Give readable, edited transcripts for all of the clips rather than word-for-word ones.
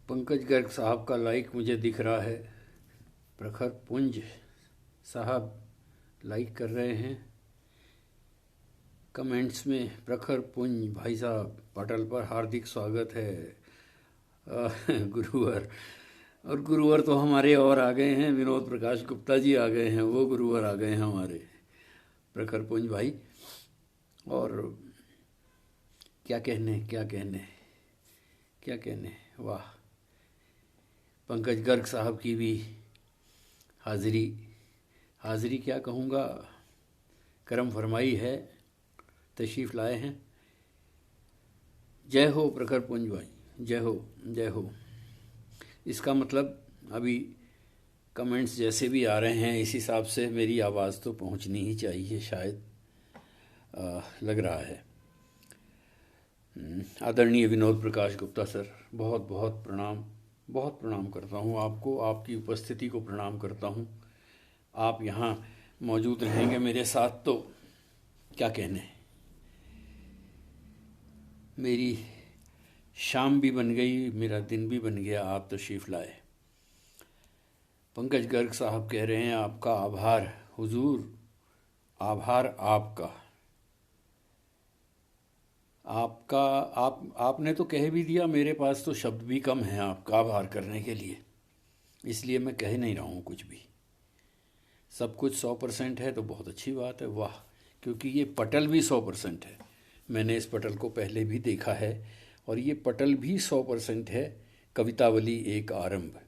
पंकज गर्ग साहब का लाइक मुझे दिख रहा है। प्रखर पुंज साहब लाइक कर रहे हैं। कमेंट्स में प्रखर पुंज भाई साहब पटल पर हार्दिक स्वागत है। गुरुवर और गुरुवर तो हमारे और आ गए हैं, विनोद प्रकाश गुप्ता जी आ गए हैं, वो गुरुवर आ गए हैं हमारे प्रखर पुंज भाई। और क्या कहने क्या कहने क्या कहने, वाह। पंकज गर्ग साहब की भी हाज़िरी हाज़िरी क्या कहूँगा, करम फरमाई है, तशरीफ़ लाए हैं। जय हो प्रखर पुंज भाई, जय हो जय हो। इसका मतलब अभी कमेंट्स जैसे भी आ रहे हैं इस हिसाब से मेरी आवाज़ तो पहुंचनी ही चाहिए शायद, लग रहा है। आदरणीय विनोद प्रकाश गुप्ता सर, बहुत बहुत प्रणाम करता हूँ आपको, आपकी उपस्थिति को प्रणाम करता हूँ। आप यहाँ मौजूद रहेंगे मेरे साथ तो क्या कहने, मेरी शाम भी बन गई, मेरा दिन भी बन गया, आप तशरीफ़ लाए। पंकज गर्ग साहब कह रहे हैं आपका आभार हुजूर, आभार आपका आपका आपने तो कह भी दिया, मेरे पास तो शब्द भी कम हैं आपका आभार करने के लिए, इसलिए मैं कह नहीं रहा हूँ कुछ भी। सब कुछ 100% है तो बहुत अच्छी बात है, वाह। क्योंकि ये पटल भी 100% है, मैंने इस पटल को पहले भी देखा है और ये पटल भी 100% है। कवितावली एक आरंभ,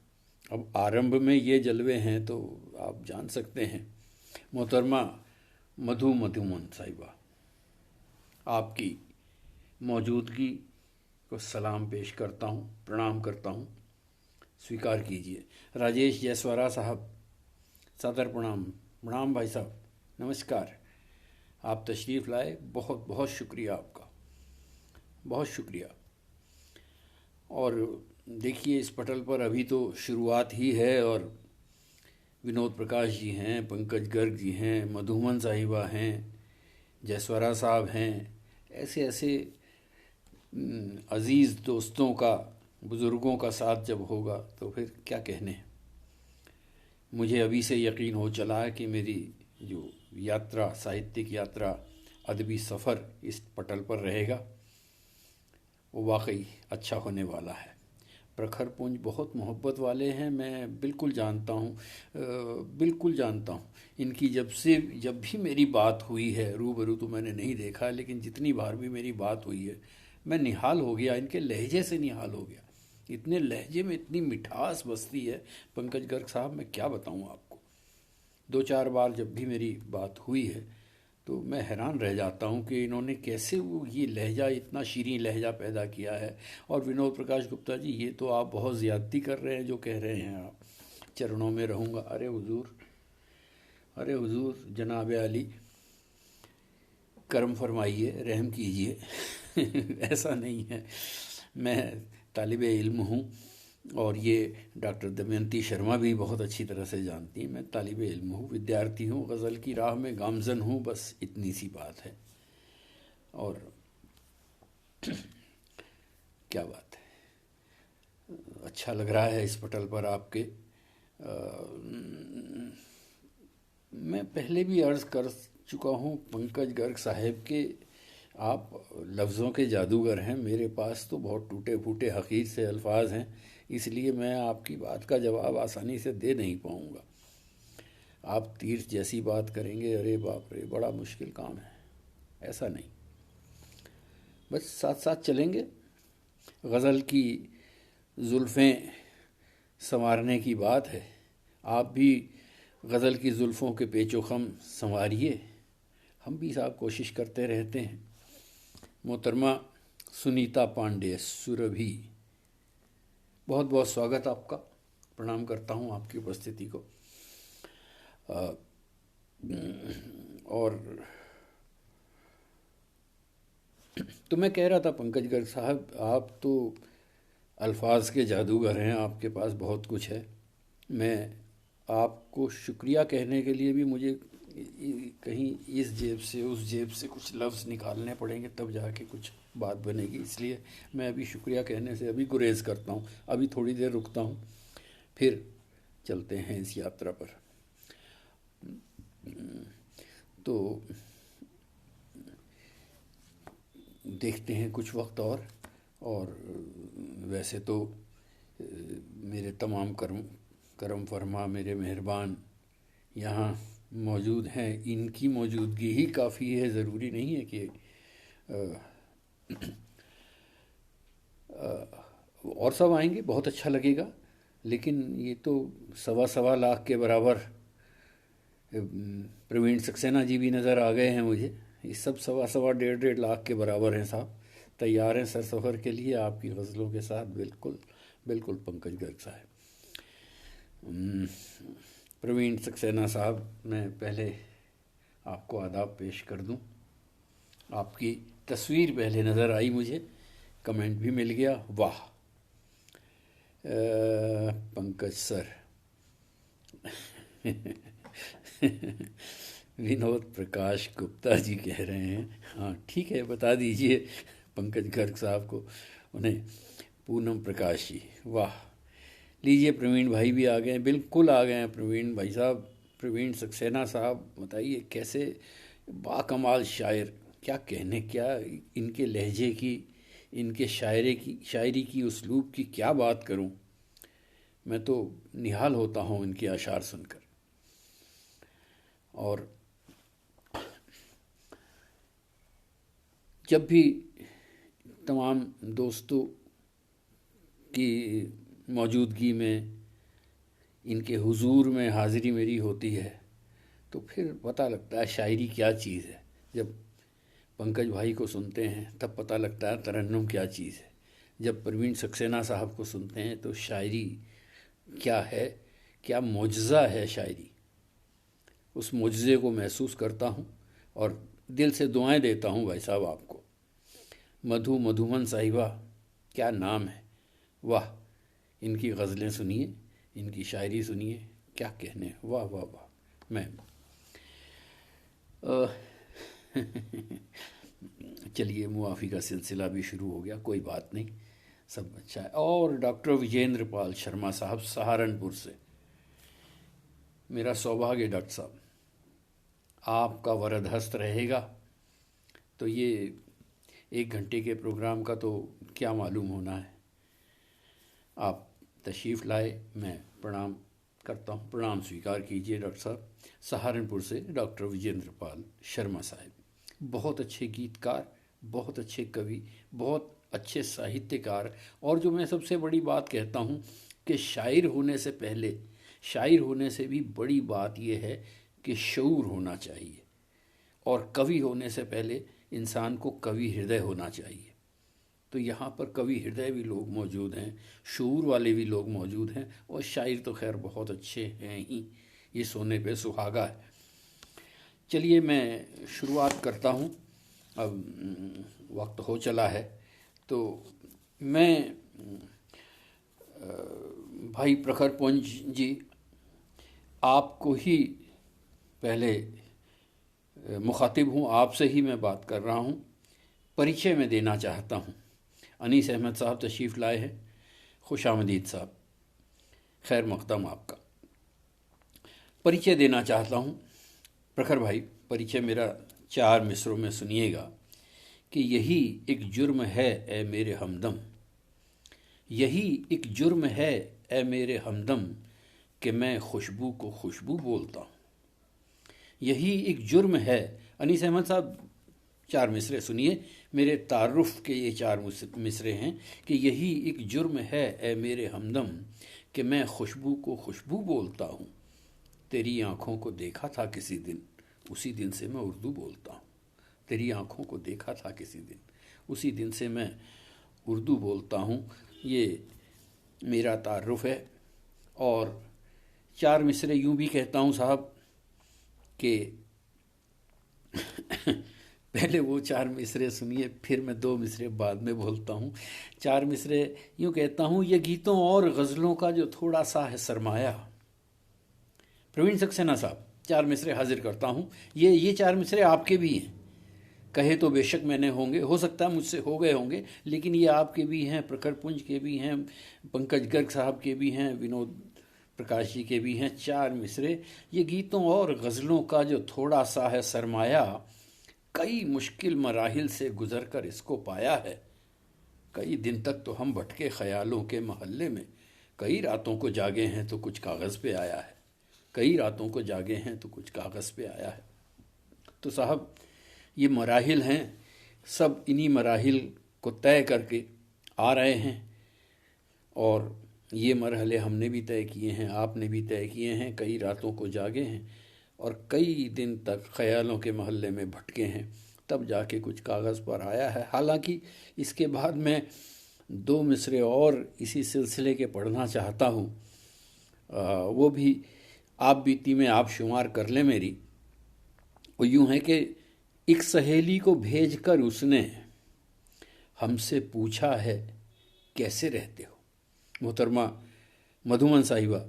अब आरंभ में ये जलवे हैं तो आप जान सकते हैं। मोहतरमा मधुमन साहिबा, आपकी मौजूदगी को सलाम पेश करता हूँ, प्रणाम करता हूँ, स्वीकार कीजिए। राजेश जयसवारा साहब, सादर प्रणाम। प्रणाम भाई साहब, नमस्कार। आप तशरीफ़ लाए, बहुत बहुत शुक्रिया आपका, बहुत शुक्रिया। और देखिए इस पटल पर अभी तो शुरुआत ही है और विनोद प्रकाश जी हैं, पंकज गर्ग जी हैं, मधुमन साहिबा हैं, जयसवारा साहब हैं, ऐसे ऐसे अज़ीज़ दोस्तों का, बुज़ुर्गों का साथ जब होगा तो फिर क्या कहने। मुझे अभी से यकीन हो चला है कि मेरी जो यात्रा, साहित्यिक यात्रा, अदबी सफ़र इस पटल पर रहेगा वो वाकई अच्छा होने वाला है। प्रखर पुंज बहुत मोहब्बत वाले हैं, मैं बिल्कुल जानता हूँ, बिल्कुल जानता हूँ। इनकी जब भी मेरी बात हुई है, रूबरू तो मैंने नहीं देखा, लेकिन जितनी बार भी मेरी बात हुई है मैं निहाल हो गया, इनके लहजे से निहाल हो गया। इतने लहजे में इतनी मिठास बसती है पंकज गर्ग साहब, मैं क्या बताऊँ आपको। 2-4 बार जब भी मेरी बात हुई है तो मैं हैरान रह जाता हूँ कि इन्होंने कैसे वो ये लहजा, इतना शीरीं लहजा पैदा किया है। और विनोद प्रकाश गुप्ता जी, ये तो आप बहुत ज़्यादती कर रहे हैं जो कह रहे हैं, आप चरणों में रहूँगा। अरे हुजूर, अरे हुजूर, जनाब आली, करम फरमाइए, रहम कीजिए। ऐसा नहीं है, मैं तालिबे इल्म हूँ और ये डॉक्टर दमयंती शर्मा भी बहुत अच्छी तरह से जानती हैं। मैं तालिबे इल्म हूँ, विद्यार्थी हूँ, गज़ल की राह में गामज़न हूँ, बस इतनी सी बात है। और क्या बात है, अच्छा लग रहा है इस पटल पर आपके। मैं पहले भी अर्ज़ कर चुका हूँ पंकज गर्ग साहब के, आप लफ्ज़ों के जादूगर हैं। मेरे पास तो बहुत टूटे फूटे हकीर से अल्फाज हैं, इसलिए मैं आपकी बात का जवाब आसानी से दे नहीं पाऊँगा। आप तीर जैसी बात करेंगे, अरे बाप रे, बड़ा मुश्किल काम है। ऐसा नहीं, बस साथ साथ चलेंगे। गज़ल की जुल्फ़ें संवारने की बात है, आप भी गज़ल की जुल्फ़ों के पेचो ख़म संवारिए, हम भी साहब कोशिश करते रहते हैं। मोहतरमा सुनीता पांडे सुरभि, बहुत बहुत स्वागत आपका, प्रणाम करता हूँ आपकी उपस्थिति को। और तो मैं कह रहा था पंकज गर्ग साहब, आप तो अल्फाज के जादूगर हैं, आपके पास बहुत कुछ है। मैं आपको शुक्रिया कहने के लिए भी मुझे कहीं इस जेब से उस जेब से कुछ लफ्ज़ निकालने पड़ेंगे, तब जाके कुछ बात बनेगी। इसलिए मैं अभी शुक्रिया कहने से अभी गुरेज करता हूँ, अभी थोड़ी देर रुकता हूँ, फिर चलते हैं इस यात्रा पर। तो देखते हैं कुछ वक्त और वैसे तो मेरे तमाम करम फरमा मेरे मेहरबान यहाँ मौजूद हैं, इनकी मौजूदगी ही काफ़ी है, ज़रूरी नहीं है कि और सब आएंगे, बहुत अच्छा लगेगा। लेकिन ये तो 1.25 लाख के बराबर प्रवीण सक्सेना जी भी नज़र आ गए हैं मुझे। ये सब 1.25 लाख के बराबर हैं साहब, तैयार हैं सर सफ़र के लिए आपकी गज़लों के साथ। बिल्कुल बिल्कुल पंकज गर्ग साहब। प्रवीण सक्सेना साहब, मैं पहले आपको आदाब पेश कर दूं। आपकी तस्वीर पहले नज़र आई मुझे, कमेंट भी मिल गया, वाह पंकज सर। विनोद प्रकाश गुप्ता जी कह रहे हैं, हाँ ठीक है, बता दीजिए पंकज गर्ग साहब को, उन्हें पूनम प्रकाश जी, वाह। लीजिए प्रवीण भाई भी आ गए, बिल्कुल आ गए हैं प्रवीण भाई साहब। प्रवीण सक्सेना साहब, बताइए कैसे बाकमाल शायर, क्या कहने, क्या इनके लहजे की, इनके शायरी की उसलूब की क्या बात करूं। मैं तो निहाल होता हूं इनके अशार सुनकर। और जब भी तमाम दोस्तों की मौजूदगी में, इनके हुजूर में हाज़िरी मेरी होती है, तो फिर पता लगता है शायरी क्या चीज़ है। जब पंकज भाई को सुनते हैं तब पता लगता है तरन्नुम क्या चीज़ है। जब प्रवीण सक्सेना साहब को सुनते हैं तो शायरी क्या है, क्या मोजज़ा है शायरी। उस मोजज़े को महसूस करता हूँ और दिल से दुआएं देता हूँ भाई साहब आपको। मधुमन साहिबा, क्या नाम है, वाह। इनकी गज़लें सुनिए, इनकी शायरी सुनिए, क्या कहने, वाह वाह वाह। मैं चलिए, मुआफ़ी का सिलसिला भी शुरू हो गया, कोई बात नहीं, सब अच्छा है। और डॉक्टर विजेंद्र पाल शर्मा साहब सहारनपुर से, मेरा सौभाग्य डॉक्टर साहब, आपका वरद हस्त रहेगा तो ये 1 घंटे के प्रोग्राम का तो क्या मालूम होना है। आप तशरीफ़ लाए, मैं प्रणाम करता हूँ, प्रणाम स्वीकार कीजिए डॉक्टर साहब। सहारनपुर से डॉक्टर विजेंद्र पाल शर्मा साहब, बहुत अच्छे गीतकार, बहुत अच्छे कवि, बहुत अच्छे साहित्यकार। और जो मैं सबसे बड़ी बात कहता हूँ कि शायर होने से पहले, शायर होने से भी बड़ी बात यह है कि शऊर होना चाहिए, और कवि होने से पहले इंसान को कवि हृदय होना चाहिए। तो यहाँ पर कवि हृदय भी लोग मौजूद हैं, शऊर वाले भी लोग मौजूद हैं, और शायर तो खैर बहुत अच्छे हैं ही, ये सोने पे सुहागा है। चलिए मैं शुरुआत करता हूँ, अब वक्त हो चला है। तो मैं भाई प्रखर पुंज जी, आपको ही पहले मुखातिब हूँ, आपसे ही मैं बात कर रहा हूँ। परिचय में देना चाहता हूँ। अनीस अहमद साहब तशरीफ़ लाए हैं, खुश आमदीद साहब, खैर मक़दम आपका। परिचय देना चाहता हूँ प्रखर भाई, परिचय मेरा 4 मिसरों में सुनिएगा कि यही एक जुर्म है ए मेरे हमदम, यही एक जुर्म है ए मेरे हमदम, कि मैं खुशबू को खुशबू बोलता हूँ। यही एक जुर्म है। अनीस अहमद साहब 4 मिसरे सुनिए, मेरे तारुफ के ये 4 मिसरे हैं कि यही एक जुर्म है ए मेरे हमदम, कि मैं खुशबू को खुशबू बोलता हूँ। तेरी आँखों को देखा था किसी दिन, उसी दिन से मैं उर्दू बोलता हूँ। तेरी आँखों को देखा था किसी दिन, उसी दिन से मैं उर्दू बोलता हूँ। ये मेरा तारुफ है। और 4 मिसरे यूँ भी कहता हूँ साहब कि पहले वो 4 मिसरे सुनिए, फिर मैं 2 मिसरे बाद में बोलता हूँ। 4 मिसरे यूँ कहता हूँ, ये गीतों और गज़लों का जो थोड़ा सा है सरमाया। प्रवीण सक्सेना साहब चार मिसरे हाजिर करता हूँ। ये चार मिसरे आपके भी हैं, कहे तो बेशक मैंने होंगे, हो सकता है मुझसे हो गए होंगे, लेकिन ये आपके भी हैं, प्रखर पुंज के भी हैं, पंकज गर्ग साहब के भी हैं, विनोद प्रकाश जी के भी हैं। चार मिसरे ये गीतों और गज़लों का जो थोड़ा सा है सरमाया, कई मुश्किल मराहिल से गुजर कर इसको पाया है। कई दिन तक तो हम भटके ख्यालों के महल्ले में, कई रातों को जागे हैं तो कुछ कागज़ पे आया है, कई रातों को जागे हैं तो कुछ कागज़ पे आया है। तो साहब ये मराहिल हैं, सब इन्हीं मराहिल को तय करके आ रहे हैं, और ये मरहले हमने भी तय किए हैं, आपने भी तय किए हैं। कई रातों को जागे हैं और कई दिन तक ख्यालों के महल्ले में भटके हैं, तब जाके कुछ कागज़ पर आया है। हालांकि इसके बाद मैं दो मिसरे और इसी सिलसिले के पढ़ना चाहता हूँ, वो भी आप बीती में आप शुमार कर लें मेरी। वो यूँ है कि एक सहेली को भेजकर उसने हमसे पूछा है कैसे रहते हो। मोहतरमा मधुमन साहिबा,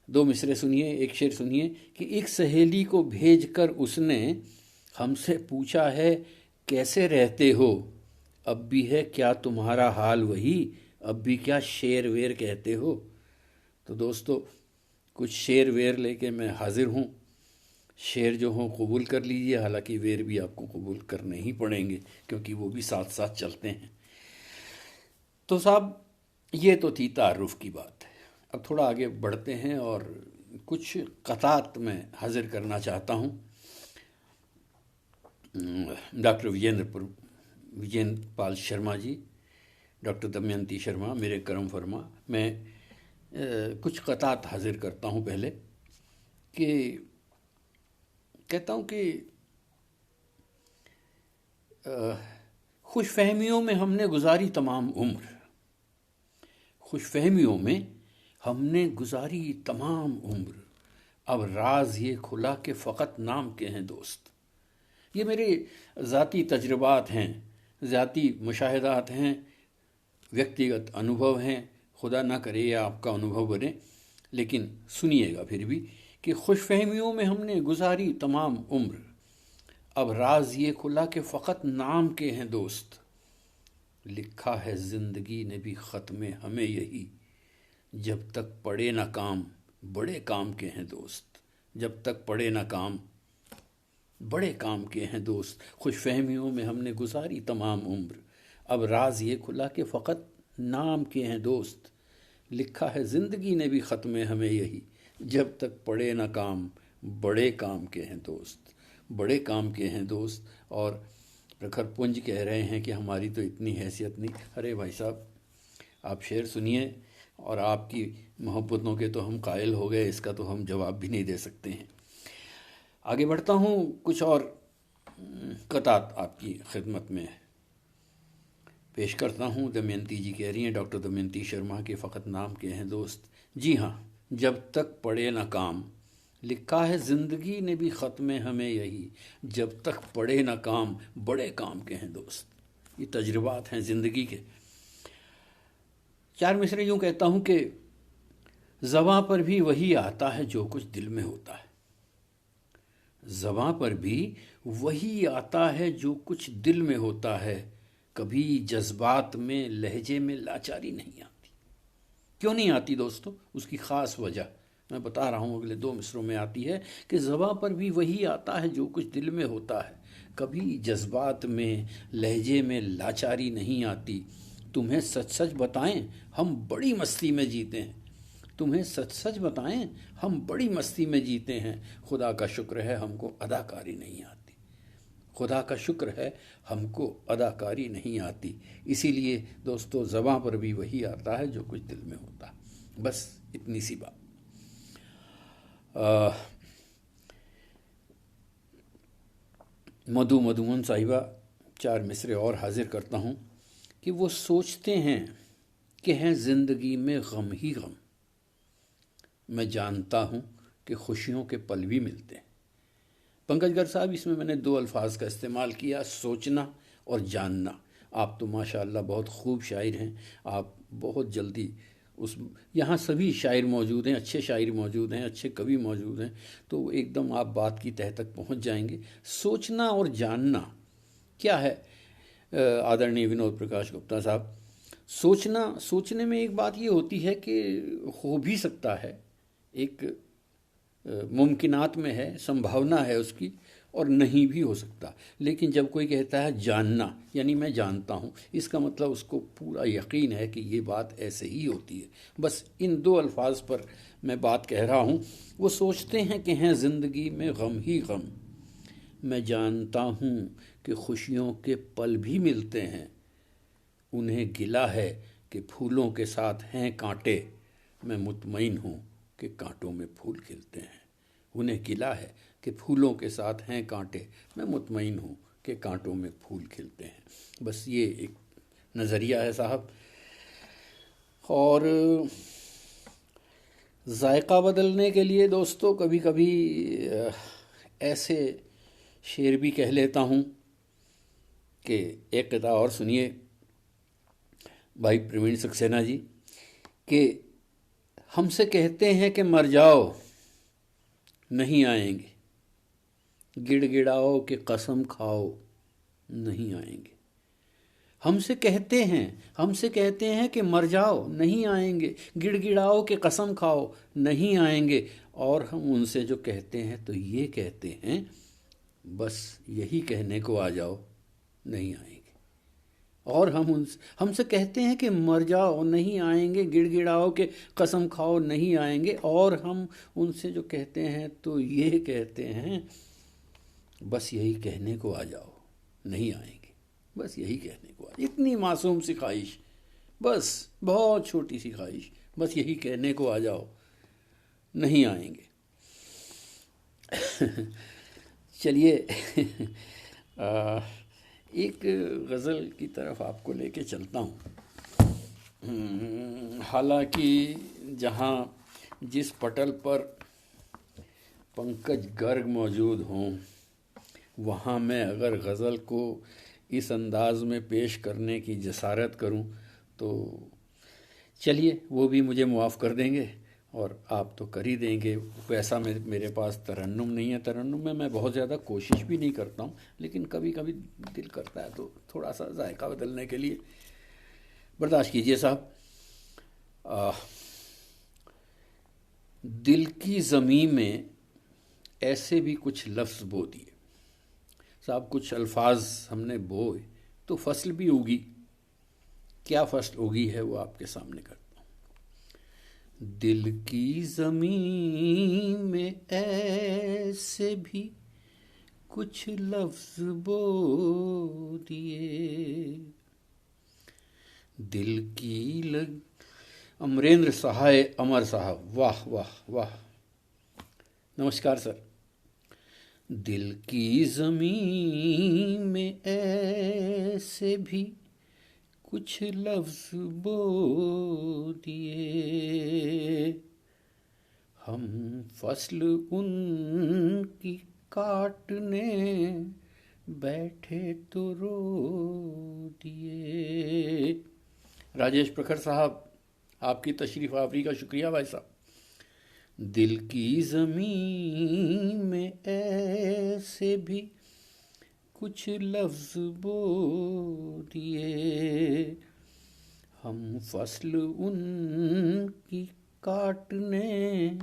दो मिसरे सुनिए, एक शेर सुनिए कि एक सहेली को भेजकर उसने हमसे पूछा है कैसे रहते हो, अब भी है क्या तुम्हारा हाल वही, अब भी क्या शेर वेर कहते हो। तो दोस्तों कुछ शेर वेर लेके मैं हाजिर हूँ। शेर जो हों कबूल कर लीजिए, हालांकि वेर भी आपको कबूल करने ही पड़ेंगे क्योंकि वो भी साथ साथ चलते हैं। तो साहब ये तो थी तारुफ की बात है। अब थोड़ा आगे बढ़ते हैं और कुछ कतात में हाजिर करना चाहता हूँ। डॉक्टर विजेंद्र पाल शर्मा जी, डॉक्टर दमयंती शर्मा, मेरे करम फरमा। मैं कुछ कतात हाजिर करता हूँ पहले, कि कहता हूँ कि खुशफहमियों में हमने गुजारी तमाम उम्र, खुशफहमियों में हमने गुजारी तमाम उम्र, अब राज ये खुला कि फ़कत नाम के हैं दोस्त। ये मेरे ज़ाती तजुर्बात हैं, ज़ाती मुशाहिदात हैं, व्यक्तिगत अनुभव हैं। खुदा ना करे ये आपका अनुभव बने, लेकिन सुनिएगा फिर भी कि खुशफहमियों में हमने गुजारी तमाम उम्र, अब राज ये खुला कि फ़कत नाम के हैं दोस्त। लिखा है ज़िंदगी ने भी ख़त में हमें यही, जब तक पड़े ना काम बड़े काम के हैं दोस्त, जब तक पड़े ना काम बड़े काम के हैं दोस्त। खुशफहमियों में हमने गुजारी तमाम उम्र, अब राज ये खुला कि फ़कत नाम के हैं दोस्त। लिखा है ज़िंदगी ने भी ख़त में हमें यही, जब तक पड़े ना काम बड़े काम के हैं दोस्त, बड़े काम के हैं दोस्त। और प्रखर पुंज कह रहे हैं कि हमारी तो इतनी हैसियत नहीं। अरे भाई साहब आप शेर सुनिए, और आपकी मोहब्बतों के तो हम कायल हो गए, इसका तो हम जवाब भी नहीं दे सकते हैं। आगे बढ़ता हूँ, कुछ और कतात आपकी खिदमत में पेश करता हूँ। दमयंती जी कह रही हैं, डॉक्टर दमयंती शर्मा के फ़कत नाम के हैं दोस्त। जी हाँ, जब तक पड़े ना काम, लिखा है ज़िंदगी ने भी ख़त में हमें यही, जब तक पड़े ना काम बड़े काम के हैं दोस्त। ये तजुर्बात हैं ज़िंदगी के। चार मिसरे यूँ कहता हूँ कि ज़बां पर भी वही आता है जो कुछ दिल में होता है, ज़बां पर भी वही आता है जो कुछ दिल में होता है। कभी जज्बात में लहजे में लाचारी नहीं आती। क्यों नहीं आती दोस्तों? उसकी ख़ास वजह मैं बता रहा हूँ, अगले दो मिसरों में आती है कि ज़बां पर भी वही आता है जो कुछ दिल में होता है। कभी जज्बात में लहजे में लाचारी नहीं आती। तुम्हें सच सच बताएं हम बड़ी मस्ती में जीते हैं, तुम्हें सच सच बताएं हम बड़ी मस्ती में जीते हैं। खुदा का शुक्र है हमको अदाकारी नहीं आती, खुदा का शुक्र है हमको अदाकारी नहीं आती। इसीलिए दोस्तों ज़बां पर भी वही आता है जो कुछ दिल में होता है। बस इतनी सी बात। मधुमन साहिबा, चार मिसरे और हाजिर करता हूँ कि वो सोचते हैं कि हैं ज़िंदगी में गम ही गम, मैं जानता हूँ कि खुशियों के पल भी मिलते हैं। पंकज गर्ग साहब, इसमें मैंने दो अल्फाज का इस्तेमाल किया, सोचना और जानना। आप तो माशाअल्लाह बहुत खूब शायर हैं, आप बहुत जल्दी उस यहाँ सभी शायर मौजूद हैं, अच्छे शायर मौजूद हैं, अच्छे कवि मौजूद हैं, तो एकदम आप बात की तह तक पहुँच जाएंगे। सोचना और जानना क्या है आदरणीय विनोद प्रकाश गुप्ता साहब? सोचने में एक बात ये होती है कि हो भी सकता है, एक मुमकिनात में है, संभावना है उसकी, और नहीं भी हो सकता। लेकिन जब कोई कहता है जानना, यानी मैं जानता हूँ, इसका मतलब उसको पूरा यकीन है कि ये बात ऐसे ही होती है। बस इन दो अल्फाज पर मैं बात कह रहा हूँ। वो सोचते हैं कि हैं ज़िंदगी में गम ही गम, मैं जानता हूँ कि खुशियों के पल भी मिलते हैं, उन्हें गिला है कि फूलों के साथ हैं कांटे, मैं मुतमईन हूँ कि कांटों में फूल खिलते हैं। उन्हें गिला है कि फूलों के साथ हैं कांटे, मैं मुतमईन हूँ कि कांटों में फूल खिलते हैं। बस ये एक नज़रिया है साहब। और जायका बदलने के लिए दोस्तों कभी कभी ऐसे शेर भी कह लेता हूँ कि एक कथा और सुनिए भाई प्रवीण सक्सेना जी, कि हमसे कहते हैं कि मर जाओ नहीं आएंगे, गिड़गिड़ाओ कि कसम खाओ नहीं आएंगे। हमसे कहते हैं कि मर जाओ नहीं आएंगे, गिड़गिड़ाओ कि कसम खाओ नहीं आएंगे। और हम उनसे जो कहते हैं तो ये कहते हैं, बस यही कहने को आ जाओ नहीं आएंगे। और हमसे कहते हैं कि मर जाओ नहीं आएंगे, गिड़गिड़ाओ के कसम खाओ नहीं आएंगे। और हम उनसे जो कहते हैं तो ये कहते हैं, बस यही कहने को आ जाओ नहीं आएंगे, बस यही कहने को आ। इतनी मासूम सी ख्वाहिश, बस बहुत छोटी सी ख्वाहिश, बस यही कहने को आ जाओ नहीं आएंगे। चलिए एक गज़ल की तरफ आपको लेके चलता हूँ। हालांकि जहाँ जिस पटल पर पंकज गर्ग मौजूद हों, वहाँ मैं अगर गज़ल को इस अंदाज में पेश करने की जसारत करूँ तो चलिए वो भी मुझे मुआफ़ कर देंगे और आप तो कर ही देंगे। वैसा मेरे पास तरन्नुम नहीं है, तरन्नुम में मैं बहुत ज़्यादा कोशिश भी नहीं करता हूँ, लेकिन कभी कभी दिल करता है तो थोड़ा सा जायका बदलने के लिए बर्दाश्त कीजिए साहब। दिल की ज़मीं में ऐसे भी कुछ लफ्ज़ बो दिए साहब, कुछ अल्फाज हमने बोए तो फसल भी उगी। क्या फसल उगी है वो आपके सामने करता हूँ। दिल की ज़मीं में ऐसे भी कुछ लफ्ज़ बो दिए, दिल की लग। अमरेंद्र सहाय अमर साहब, वाह वाह वाह, नमस्कार सर। दिल की ज़मीं में ऐसे भी कुछ लफ्ज़ बो दिए, हम फसल उनकी काटने बैठे तो रो दिए। राजेश प्रखर साहब, आपकी तशरीफ़ आवरी का शुक्रिया भाई साहब। दिल की ज़मीं में ऐसे भी कुछ लफ्ज़ बो दिए, हम फसल उनकी काटने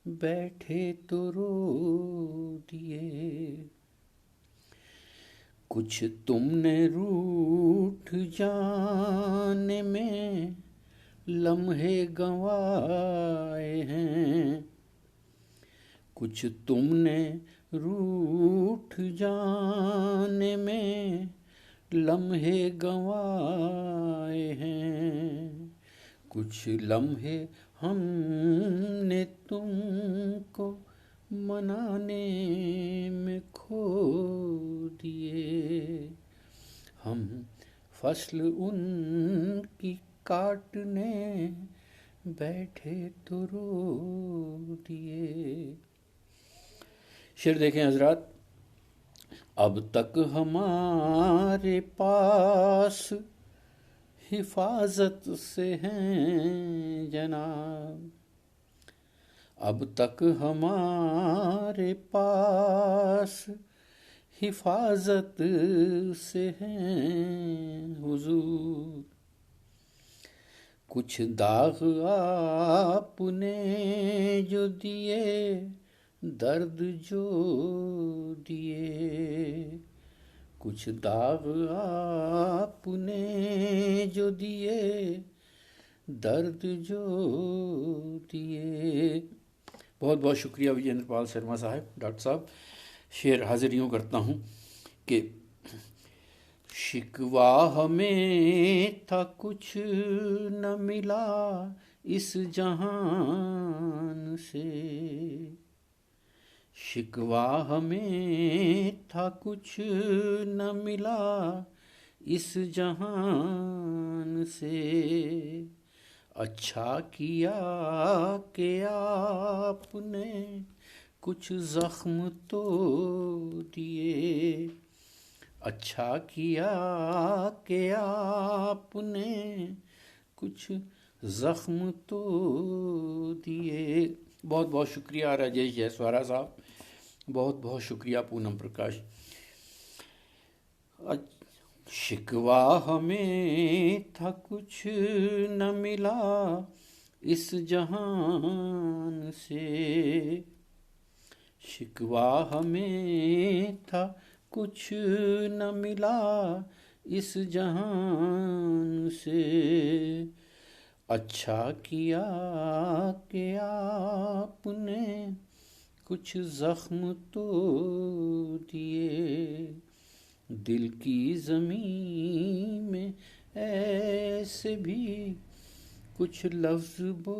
बैठे तो रो दिए। कुछ तुमने रूठ जाने में लम्हे गंवाए हैं, कुछ तुमने रूठ जाने में लम्हे गंवाए हैं, कुछ लम्हे हमने तुमको मनाने में खो दिए, हम फसल उनकी काटने बैठे तो रो दिए। शेर देखें हजरात, अब तक हमारे पास हिफाजत से हैं जनाब, अब तक हमारे पास हिफाजत से हैं हुजूर। कुछ दाग आपने जो दिए, दर्द जो दिए, कुछ दाग आपने जो दिए, दर्द जो दिए। बहुत बहुत शुक्रिया विजेंद्र पाल शर्मा साहब, डॉक्टर साहब। शेर हाजिर यूँ करता हूँ कि शिकवा हमें था कुछ न मिला इस जहान से, शिकवा हमें था कुछ न मिला इस जहान से, अच्छा किया कि आपने कुछ जख्म तो दिए, अच्छा किया कि आपने कुछ जख्म तो दिए। बहुत बहुत शुक्रिया राजेश जयसवारा साहब, बहुत बहुत शुक्रिया पूनम प्रकाश। शिकवा हमें था कुछ न मिला इस जहान से, शिकवा हमें था कुछ न मिला इस जहान से, अच्छा किया कि आपने कुछ जख्म तो दिए, दिल की ज़मीं में ऐसे भी कुछ लफ्ज़ बो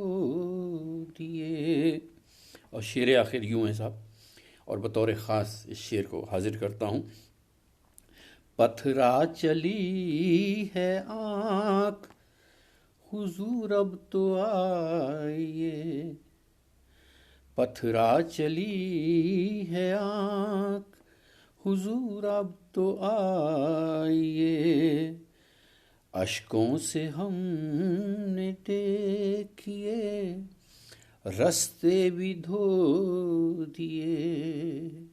दिए। और शेर आखिर यूँ है साहब, और बतौर ख़ास इस शेर को हाजिर करता हूँ। पथरा चली है आँख हुजूर अब तो आइए, पथरा चली है आँख हुजूर अब तो आइए, अश्कों से हमने देखिए रास्ते भी धो दिए,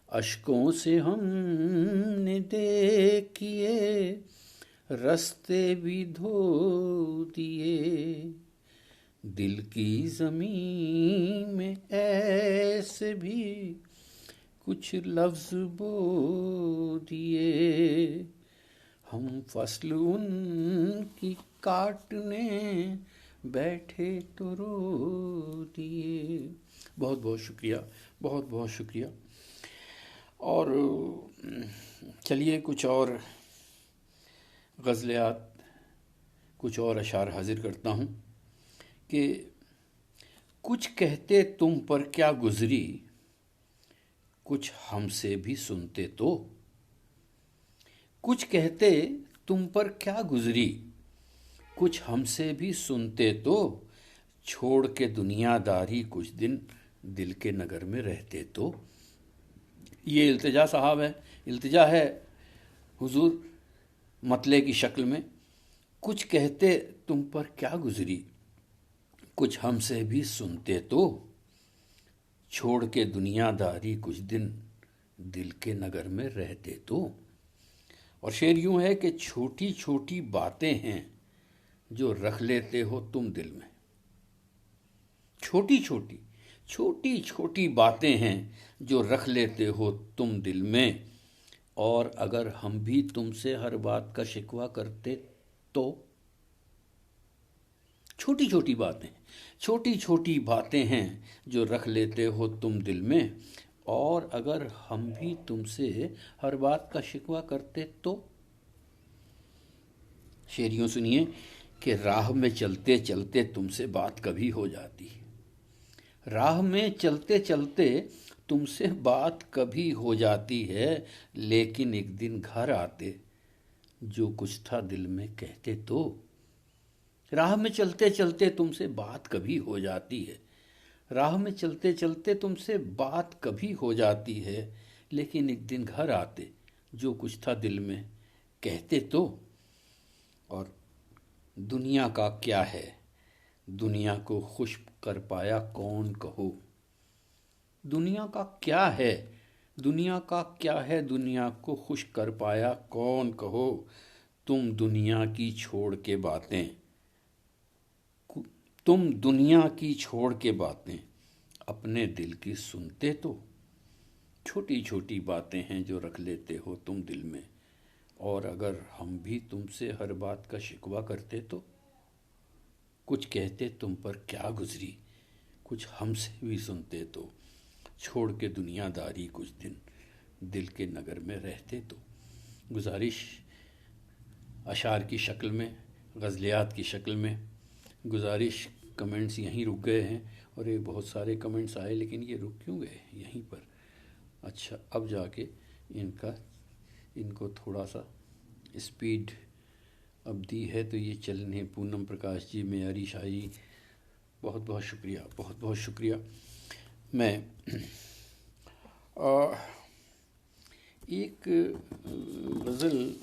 अश्कों से हमने देखिए रास्ते भी धो दिए, दिल की ज़मीन में ऐसे भी कुछ लफ्ज़ बो दिए, हम फसल उनकी काटने बैठे तो रो दिए। बहुत बहुत शुक्रिया, बहुत बहुत शुक्रिया। और चलिए कुछ और गज़लियात, कुछ और अशार हाजिर करता हूँ कि कुछ कहते तुम पर क्या गुज़री, कुछ हमसे भी सुनते तो, कुछ कहते तुम पर क्या गुज़री, कुछ हमसे भी सुनते तो, छोड़ के दुनियादारी कुछ दिन दिल के नगर में रहते तो। ये इल्तिजा साहब है, इल्तिजा है हुजूर मतले की शक्ल में। कुछ कहते तुम पर क्या गुज़री, कुछ हमसे भी सुनते तो, छोड़ के दुनियादारी कुछ दिन दिल के नगर में रहते तो। और शेर यूँ है कि छोटी छोटी बातें हैं जो रख लेते हो तुम दिल में, छोटी छोटी छोटी छोटी बातें हैं जो रख लेते हो तुम दिल में, और अगर हम भी तुमसे हर बात का शिकवा करते तो। छोटी छोटी बातें, छोटी छोटी बातें हैं जो रख लेते हो तुम दिल में, और अगर हम भी तुमसे हर बात का शिकवा करते तो। शेर यूँ सुनिए कि राह में चलते चलते तुमसे बात कभी हो जाती, राह में चलते चलते तुमसे बात कभी हो जाती है, लेकिन एक दिन घर आते जो कुछ था दिल में कहते तो। राह में चलते चलते तुमसे बात कभी हो जाती है, राह में चलते चलते तुमसे बात कभी हो जाती है, लेकिन एक दिन घर आते जो कुछ था दिल में कहते तो। और दुनिया का क्या है, दुनिया को खुश कर पाया कौन कहो। दुनिया का क्या है, दुनिया का क्या है, दुनिया को खुश कर पाया कौन कहो। तुम दुनिया की छोड़ के बातें, तुम दुनिया की छोड़ के बातें अपने दिल की सुनते तो। छोटी छोटी बातें हैं जो रख लेते हो तुम दिल में, और अगर हम भी तुमसे हर बात का शिकवा करते तो। कुछ कहते तुम पर क्या गुजरी, कुछ हमसे भी सुनते तो। छोड़ के दुनियादारी कुछ दिन दिल के नगर में रहते तो। गुजारिश अशार की शक्ल में, गज़लियात की शक्ल में। गुजारिश कमेंट्स यहीं रुक गए हैं, और ये बहुत सारे कमेंट्स आए, लेकिन ये रुक क्यों गए यहीं पर। अच्छा, अब जाके इनको थोड़ा सा स्पीड अब दी है तो ये चलने। पूनम प्रकाश जी, मेयारी शाही, बहुत बहुत शुक्रिया, बहुत बहुत शुक्रिया। मैं एक गज़ल,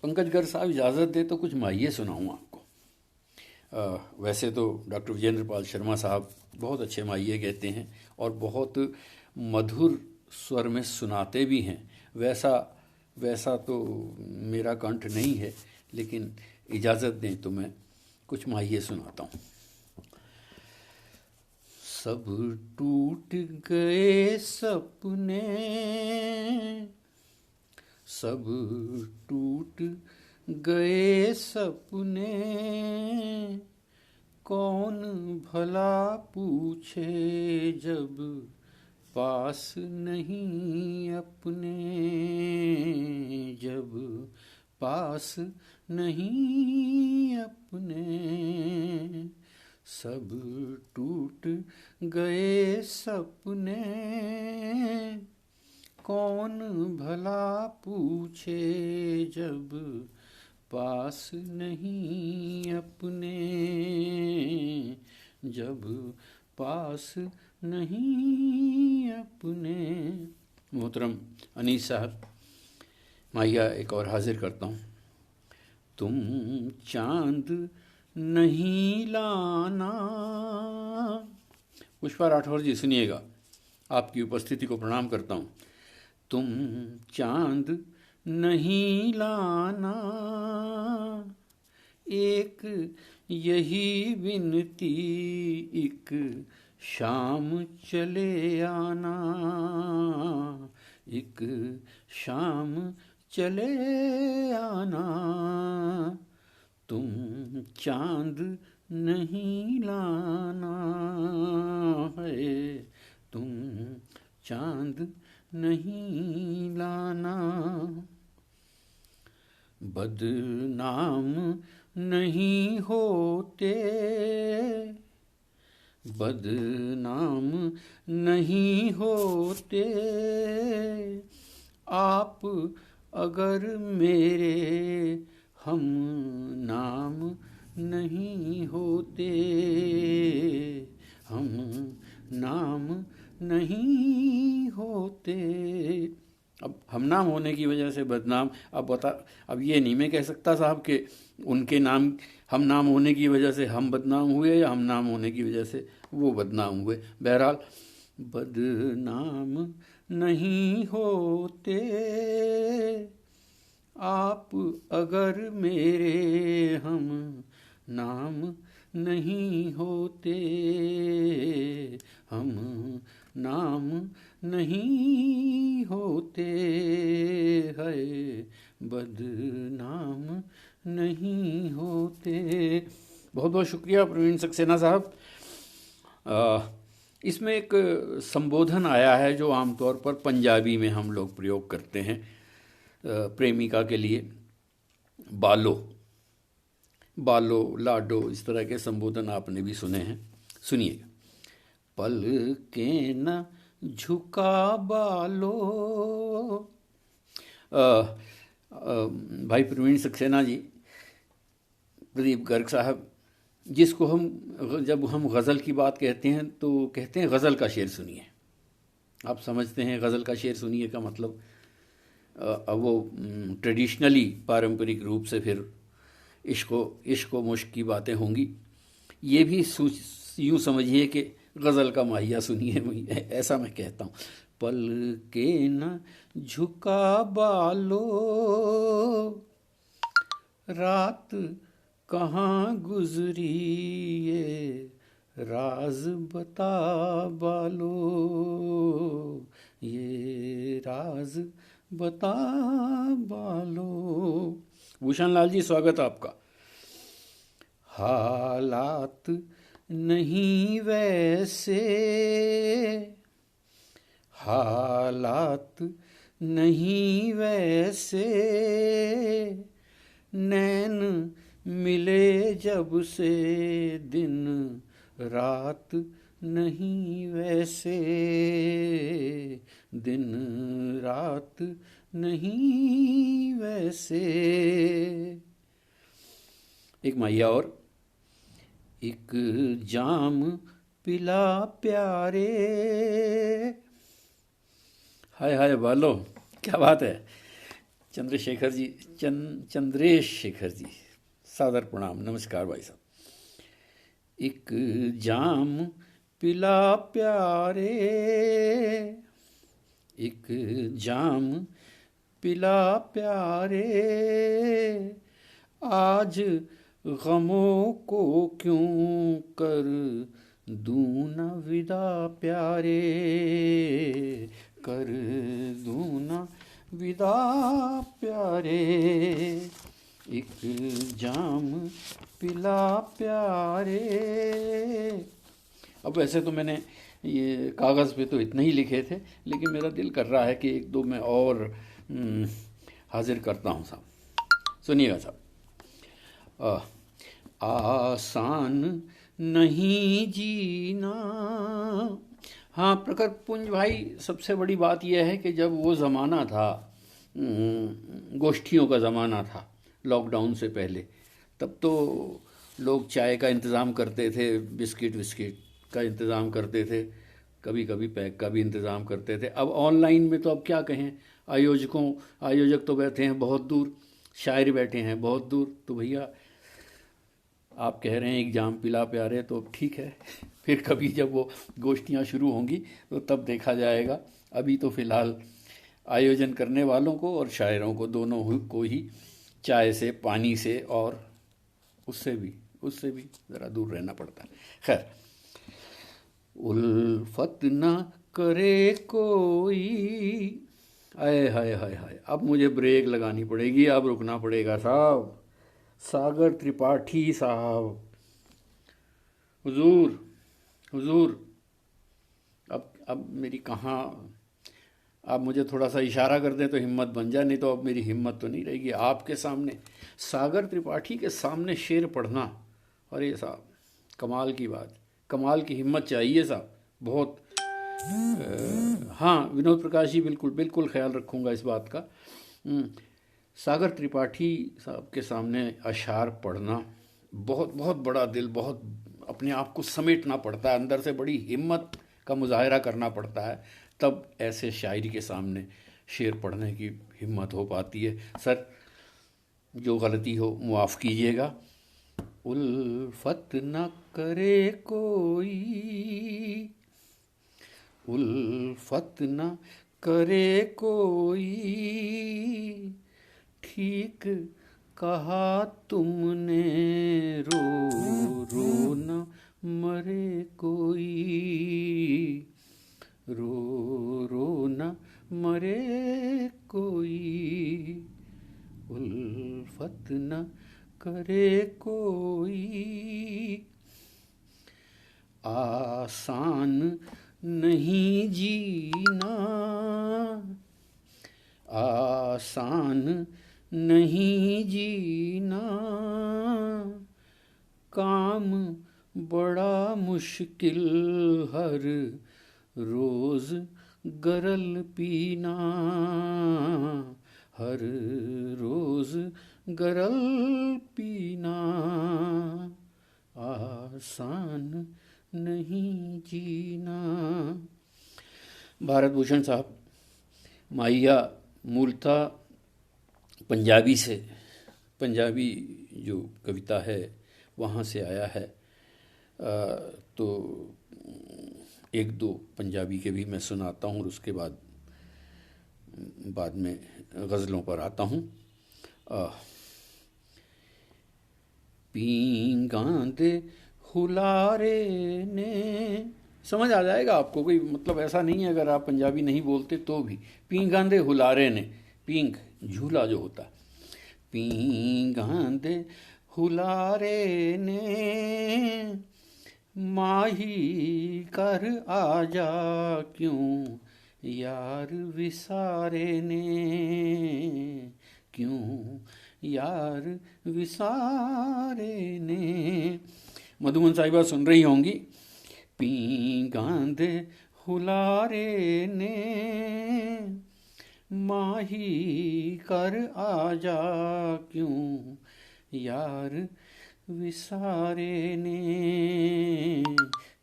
पंकज गर साहब इजाज़त दे तो कुछ माहिए सुनाऊँ आपको। वैसे तो डॉक्टर विजेंद्र पाल शर्मा साहब बहुत अच्छे माहिए कहते हैं और बहुत मधुर स्वर में सुनाते भी हैं। वैसा तो मेरा कंठ नहीं है, लेकिन इजाज़त दें तो मैं कुछ माहिए सुनाता हूँ। सब टूट गए सपने, सब टूट गए सपने, कौन भला पूछे जब पास नहीं अपने, जब पास नहीं अपने। सब टूट गए सपने, कौन भला पूछे जब पास नहीं अपने, जब पास नहीं अपने। मोहतरम अनीस साहब, माहिया एक और हाजिर करता हूँ। तुम चांद नहीं लाना। पुष्पा राठौर जी सुनिएगा, आपकी उपस्थिति को प्रणाम करता हूँ। तुम चांद नहीं लाना, एक यही विनती, एक शाम चले आना, एक शाम चले आना। तुम चांद नहीं लाना है, तुम चांद नहीं लाना। बदनाम नहीं होते, बदनाम नहीं होते आप अगर मेरे हम नाम नहीं होते, हम नाम नहीं होते। अब हम नाम होने की वजह से बदनाम, अब ये नहीं मैं कह सकता साहब कि उनके नाम, हम नाम होने की वजह से हम बदनाम हुए या हम नाम होने की वजह से वो बदनाम हुए। बहरहाल बदनाम नहीं होते आप अगर मेरे हम नाम नहीं होते, हम नाम नहीं होते है, बदनाम नहीं होते। बहुत बहुत शुक्रिया प्रवीण सक्सेना साहब। इसमें एक संबोधन आया है जो आमतौर पर पंजाबी में हम लोग प्रयोग करते हैं प्रेमिका के लिए। बालो, बालो, लाडो, इस तरह के संबोधन आपने भी सुने हैं। सुनिए। पल के न झुका बालो। भाई प्रवीण सक्सेना जी, प्रदीप गर्ग साहब, जिसको हम जब हम गज़ल की बात कहते हैं तो कहते हैं गज़ल का शेर सुनिए। आप समझते हैं गज़ल का शेर सुनिए का मतलब वो ट्रेडिशनली पारंपरिक रूप से फिर इश्क व मुश्क की बातें होंगी। ये भी यूँ समझिए कि गज़ल का माहिया सुनिए, ऐसा मैं कहता हूँ। पल के न झुका बालो, रात कहाँ गुजरी ये राज बता बालो, ये राज बता बालो। भूषण लाल जी, स्वागत आपका। हालात नहीं वैसे, हालात नहीं वैसे, नैन मिले जब से दिन रात नहीं वैसे, दिन रात नहीं वैसे। एक मैया और। एक जाम पिला प्यारे, हाय हाय बालो, क्या बात है। चंद्रशेखर जी, चंद्रेश शेखर जी, सादर प्रणाम, नमस्कार भाई साहब। एक जाम पिला प्यारे, एक जाम पिला प्यारे, आज गमों को क्यों कर दूं न विदा प्यारे, कर दूं न विदा प्यारे। एक जाम पिला प्यारे। अब वैसे तो मैंने ये कागज़ पे तो इतने ही लिखे थे, लेकिन मेरा दिल कर रहा है कि एक दो मैं और हाजिर करता हूँ साहब। सुनिएगा साहब। आसान नहीं जीना। हाँ प्रखर पुंज भाई, सबसे बड़ी बात यह है कि जब वो ज़माना था, गोष्ठियों का ज़माना था लॉकडाउन से पहले, तब तो लोग चाय का इंतज़ाम करते थे, बिस्किट विस्किट का इंतज़ाम करते थे, कभी कभी पैक का भी इंतज़ाम करते थे। अब ऑनलाइन में तो अब क्या कहें, आयोजक तो बैठे हैं बहुत दूर, शायर बैठे हैं बहुत दूर। तो भैया आप कह रहे हैं एक जाम पिला प्यारे, तो ठीक है, फिर कभी जब वो गोष्ठियाँ शुरू होंगी तो तब देखा जाएगा। अभी तो फ़िलहाल आयोजन करने वालों को और शायरों को, दोनों को ही चाय से, पानी से और उससे भी ज़रा दूर रहना पड़ता है। खैर, उल्फत न करे कोई, आए हाय हाय हाय, अब मुझे ब्रेक लगानी पड़ेगी, अब रुकना पड़ेगा साहब। सागर त्रिपाठी साहब, हुजूर हुजूर, अब मेरी कहाँ, आप मुझे थोड़ा सा इशारा कर दें तो हिम्मत बन जाए, नहीं तो अब मेरी हिम्मत तो नहीं रहेगी आपके सामने, सागर त्रिपाठी के सामने शेर पढ़ना। अरे साहब, कमाल की बात, कमाल की हिम्मत चाहिए साहब, बहुत। हाँ विनोद प्रकाश जी, बिल्कुल बिल्कुल ख्याल रखूँगा इस बात का। सागर त्रिपाठी साहब के सामने अशार पढ़ना, बहुत बहुत बड़ा दिल, बहुत अपने आप को समेटना पड़ता है, अंदर से बड़ी हिम्मत का मुजाहरा करना पड़ता है, तब ऐसे शायरी के सामने शेर पढ़ने की हिम्मत हो पाती है। सर, जो गलती हो मुआफ़ कीजिएगा। उल्फत न करे कोई, उल्फत न करे कोई, ठीक कहा तुमने, रो रो न मरे कोई, रो रो न मरे कोई, उल्फत न करे कोई। आसान नहीं जीना, आसान नहीं जीना, काम बड़ा मुश्किल हर रोज़ गरल पीना, हर रोज़ गरल पीना, आसान नहीं जीना। भारत भूषण साहब, माहिया मूलतः पंजाबी से, पंजाबी जो कविता है वहाँ से आया है। तो एक दो पंजाबी के भी मैं सुनाता हूँ और उसके बाद में गज़लों पर आता हूँ। पींगां दे हुलारे ने, समझ आ जाएगा आपको, कोई मतलब ऐसा नहीं है अगर आप पंजाबी नहीं बोलते तो भी। पींगां दे हुलारे ने, पींग झूला जो होता, पींगां दे हुलारे ने माही कर आजा क्यों यार विसारे ने, क्यों यार विसारे ने। मधुमन साहिबा सुन रही होंगी। पींगां दे हुलारे ने माही कर आजा क्यों यार विसारे ने,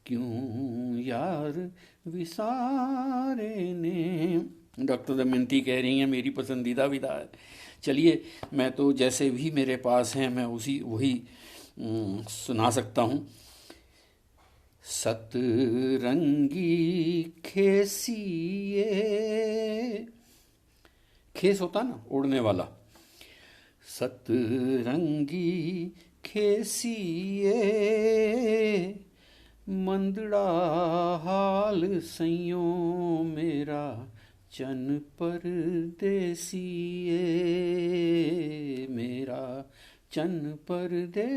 क्यों यार विसारे ने। डॉक्टर दमयंती कह रही हैं मेरी पसंदीदा विधा है। चलिए, मैं तो जैसे भी मेरे पास हैं मैं वही सुना सकता हूँ। सतरंगी खेसिए, खेस होता ना उड़ने वाला, सतरंगी खेसिए मंदड़ा हाल सैयो मेरा चन परदेसिए, मेरा चन परदेसिए।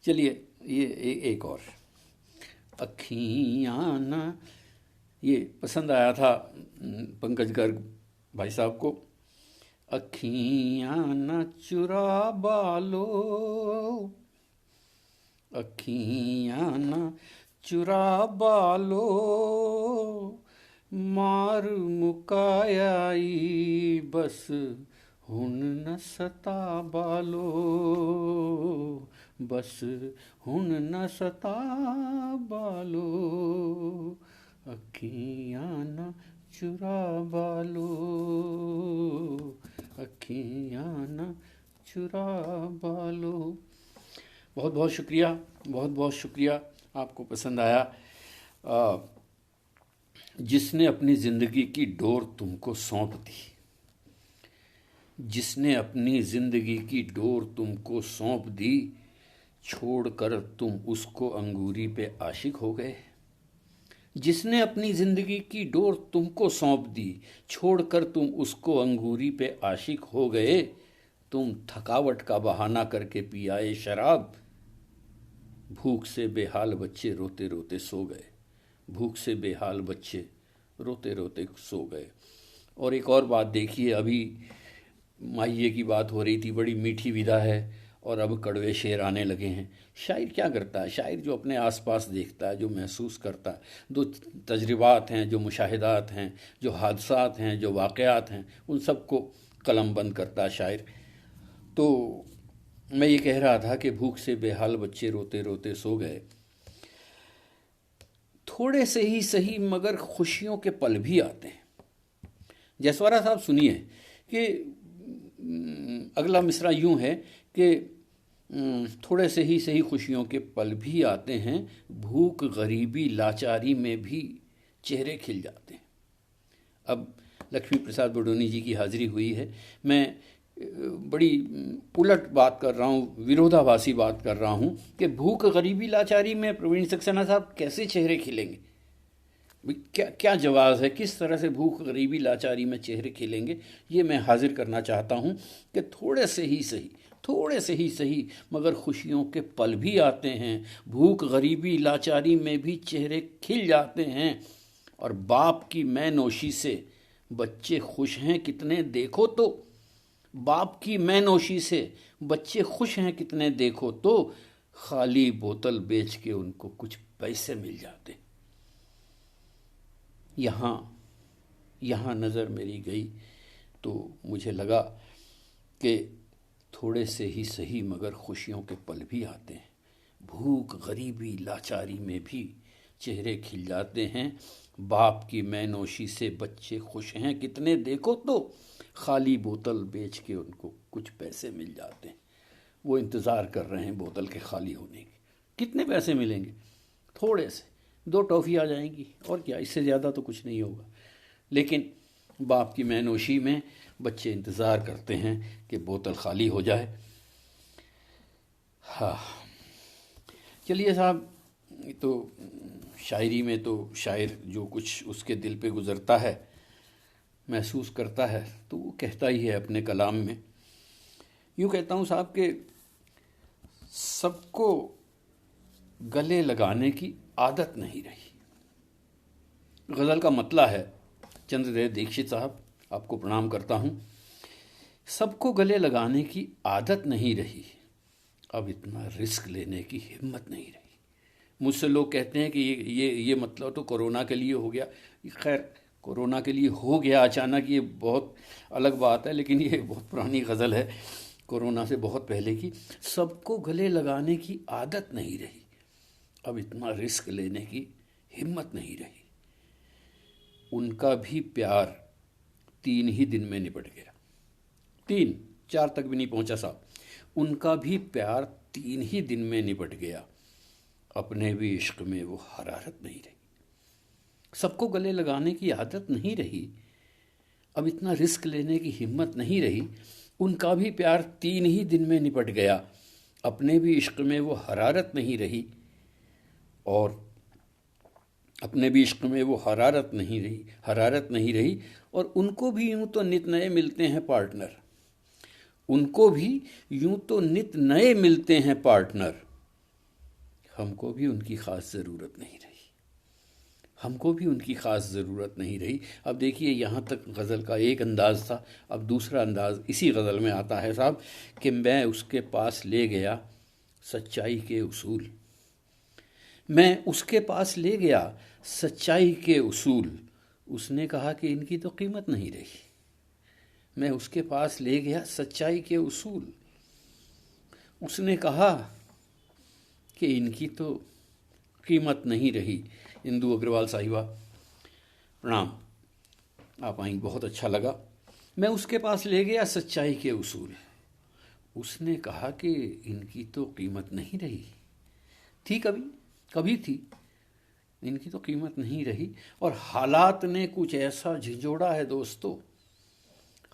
चलिए ये एक और। अखियाँ ना, ये पसंद आया था पंकज गर्ग भाई साहब को। अखियाँ न चुरा बालो, अखियाँ न चुरा बालो मार मुकायाई बस हुन न सता बालो, बस हुन न सता बालो। अखियाँ न चुरा बालो, अखियाँ न चुरा बालो। बहुत बहुत शुक्रिया, बहुत बहुत शुक्रिया, आपको पसंद आया। जिसने अपनी ज़िंदगी की डोर तुमको सौंप दी, जिसने अपनी ज़िंदगी की डोर तुमको सौंप दी, छोड़कर तुम उसको अंगूरी पे आशिक हो गए। जिसने अपनी ज़िंदगी की डोर तुमको सौंप दी, छोड़कर तुम उसको अंगूरी पे आशिक हो गए। तुम थकावट का बहाना करके पी आए शराब, भूख से बेहाल बच्चे रोते रोते सो गए, भूख से बेहाल बच्चे रोते रोते सो गए। और एक और बात देखिए, अभी माहिए की बात हो रही थी, बड़ी मीठी विधा है और अब कड़वे शेर आने लगे हैं। शायर क्या करता है? शायर जो अपने आसपास देखता है, जो महसूस करता है, जो तजर्बात हैं, जो मुशाहिदात हैं, जो हादसात हैं, जो वाक़यात हैं, उन सब को कलम बंद करता है शायर। तो मैं ये कह रहा था कि भूख से बेहाल बच्चे रोते रोते सो गए। थोड़े से ही सही मगर खुशियों के पल भी आते हैं। जसवारा साहब सुनिए कि अगला मिसरा यूं है कि थोड़े से ही सही खुशियों के पल भी आते हैं, भूख गरीबी लाचारी में भी चेहरे खिल जाते हैं। अब लक्ष्मी प्रसाद बडोनी जी की हाजिरी हुई है। मैं बड़ी उलट बात कर रहा हूँ, विरोधाभासी बात कर रहा हूँ कि भूख गरीबी लाचारी में प्रवीण सक्सेना साहब कैसे चेहरे खिलेंगे? क्या क्या जवाब है? किस तरह से भूख गरीबी लाचारी में चेहरे खिलेंगे? ये मैं हाजिर करना चाहता हूँ कि थोड़े से ही सही, थोड़े से ही सही मगर खुशियों के पल भी आते हैं, भूख गरीबी लाचारी में भी चेहरे खिल जाते हैं। और बाप की मैं नोशी से बच्चे खुश हैं कितने देखो तो, बाप की मैं नोशी से बच्चे खुश हैं कितने देखो तो, खाली बोतल बेच के उनको कुछ पैसे मिल जाते। यहाँ नज़र मेरी गई तो मुझे लगा कि थोड़े से ही सही मगर खुशियों के पल भी आते हैं, भूख, गरीबी, लाचारी में भी चेहरे खिल जाते हैं। बाप की मैनोशी से बच्चे खुश हैं कितने, देखो तो खाली बोतल बेच के उनको कुछ पैसे मिल जाते हैं। वो इंतज़ार कर रहे हैं बोतल के खाली होने के। कितने पैसे मिलेंगे? थोड़े से 2 टॉफ़ी आ जाएंगी, और क्या, इससे ज़्यादा तो कुछ नहीं होगा। लेकिन बाप की मैनोशी में बच्चे इंतज़ार करते हैं कि बोतल खाली हो जाए। हाँ, चलिए साहब, तो शायरी में तो शायर जो कुछ उसके दिल पे गुज़रता है, महसूस करता है, तो वो कहता ही है अपने कलाम में। यूँ कहता हूँ साहब कि सबको गले लगाने की आदत नहीं रही। गज़ल का मतला है, चंद्रदेव दीक्षित साहब, आपको प्रणाम करता हूँ। सबको गले लगाने की आदत नहीं रही, अब इतना रिस्क लेने की हिम्मत नहीं रही। मुझसे लोग कहते हैं कि ये मतलब तो कोरोना के लिए हो गया। खैर, कोरोना के लिए हो गया अचानक, ये बहुत अलग बात है, लेकिन ये बहुत पुरानी गज़ल है, कोरोना से बहुत पहले की। सबको गले लगाने की आदत नहीं रही, अब इतना रिस्क लेने की हिम्मत नहीं रही। उनका भी प्यार 3 ही दिन में निपट गया। 3-4 तक भी नहीं पहुंचा साहब। उनका भी प्यार 3 ही दिन में निपट गया, अपने भी इश्क में वो हरारत नहीं रही। सबको गले लगाने की आदत नहीं रही, अब इतना रिस्क लेने की हिम्मत नहीं रही। उनका भी प्यार 3 ही दिन में निपट गया, अपने भी इश्क में वो हरारत नहीं रही। और अपने भी इश्क में वो हरारत नहीं रही। और उनको भी यूं तो नित नए मिलते हैं पार्टनर, उनको भी यूं तो नित नए मिलते हैं पार्टनर। हमको भी उनकी ख़ास ज़रूरत नहीं रही, हमको भी उनकी ख़ास ज़रूरत नहीं रही। अब देखिए, यहाँ तक गज़ल का एक अंदाज़ था, अब दूसरा अंदाज़ इसी गज़ल में आता है साहब कि मैं उसके पास ले गया सच्चाई के उसूल। मैं उसके पास ले गया सच्चाई के उसूल, उसने कहा कि इनकी तो कीमत नहीं रही। मैं उसके पास ले गया सच्चाई के उसूल, उसने कहा कि इनकी तो कीमत नहीं रही। इंदु अग्रवाल साहिबा, प्रणाम, आप आई, बहुत अच्छा लगा। मैं उसके पास ले गया सच्चाई के उसूल, उसने कहा कि इनकी तो कीमत नहीं रही। थी कभी थी, इनकी तो कीमत नहीं रही। और हालात ने कुछ ऐसा झिंझोड़ा है दोस्तों,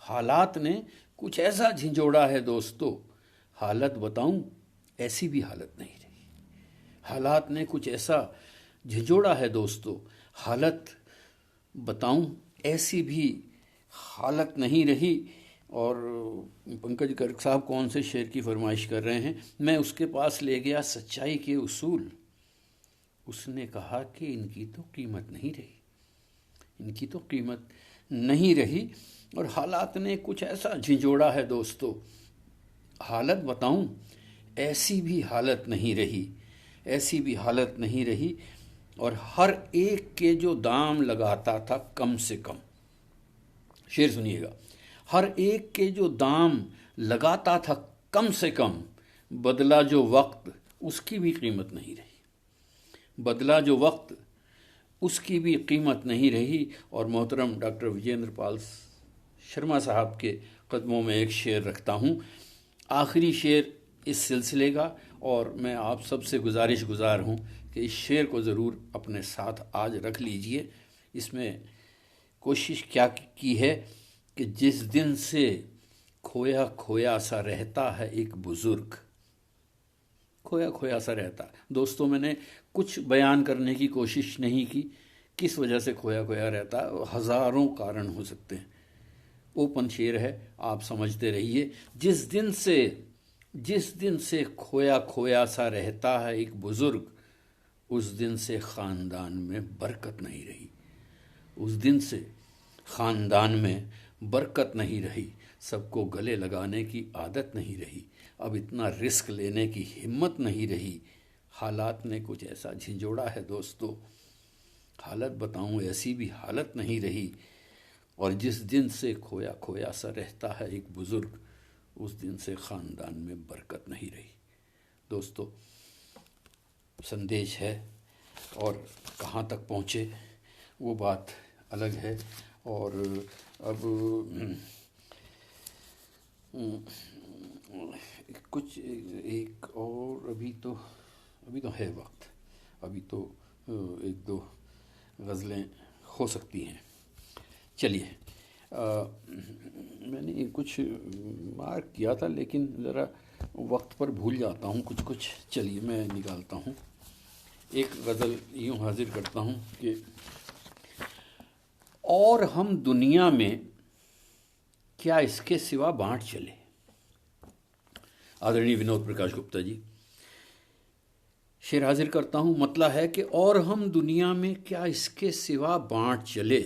हालात ने कुछ ऐसा झिंझोड़ा है दोस्तों, हालत बताऊं ऐसी भी हालत नहीं रही। हालात ने कुछ ऐसा झिंझोड़ा है दोस्तों, हालत बताऊं ऐसी भी हालत नहीं रही। और पंकज गर्ग साहब कौन से शेर की फरमाइश कर रहे हैं? मैं उसके पास ले गया सच्चाई के उसूल, उसने कहा कि इनकी तो कीमत नहीं रही, इनकी तो कीमत नहीं रही। और हालात ने कुछ ऐसा झिंझोड़ा है दोस्तों, हालत बताऊं ऐसी भी हालत नहीं रही, ऐसी भी हालत नहीं रही। और हर एक के जो दाम लगाता था कम से कम, शेर सुनिएगा, हर एक के जो दाम लगाता था कम से कम, बदला जो वक्त उसकी भी कीमत नहीं रही, बदला जो वक्त उसकी भी कीमत नहीं रही। और मोहतरम डॉक्टर विजेंद्र पाल शर्मा साहब के कदमों में एक शेर रखता हूँ, आखिरी शेर इस सिलसिले का, और मैं आप सबसे गुजारिश हूँ कि इस शेर को ज़रूर अपने साथ आज रख लीजिए। इसमें कोशिश क्या की है कि जिस दिन से खोया खोया सा रहता है एक बुज़ुर्ग, खोया खोया सा रहता। दोस्तों, मैंने कुछ बयान करने की कोशिश नहीं की किस वजह से खोया खोया रहता, हज़ारों कारण हो सकते हैं। ओपन शेर है, आप समझते रहिए। जिस दिन से खोया खोया सा रहता है एक बुज़ुर्ग, उस दिन से ख़ानदान में बरकत नहीं रही, उस दिन से ख़ानदान में बरकत नहीं रही। सबको गले लगाने की आदत नहीं रही, अब इतना रिस्क लेने की हिम्मत नहीं रही। हालात ने कुछ ऐसा झिंझोड़ा है दोस्तों, हालत बताऊं ऐसी भी हालत नहीं रही। और जिस दिन से खोया खोया सा रहता है एक बुज़ुर्ग, उस दिन से ख़ानदान में बरकत नहीं रही। दोस्तों, संदेश है और कहाँ तक पहुँचे वो बात अलग है। और अब कुछ एक और अभी तो है वक्त, अभी तो एक दो गज़लें हो सकती हैं। चलिए, मैंने कुछ मार्क किया था लेकिन ज़रा वक्त पर भूल जाता हूँ कुछ कुछ। चलिए मैं निकालता हूँ। एक गज़ल यूँ हाजिर करता हूँ कि और हम दुनिया में क्या इसके सिवा बाँट चले। आदरणीय विनोद प्रकाश गुप्ता जी। शेर हाजिर करता हूँ, मतलब है कि और हम दुनिया में क्या इसके सिवा बाँट चले,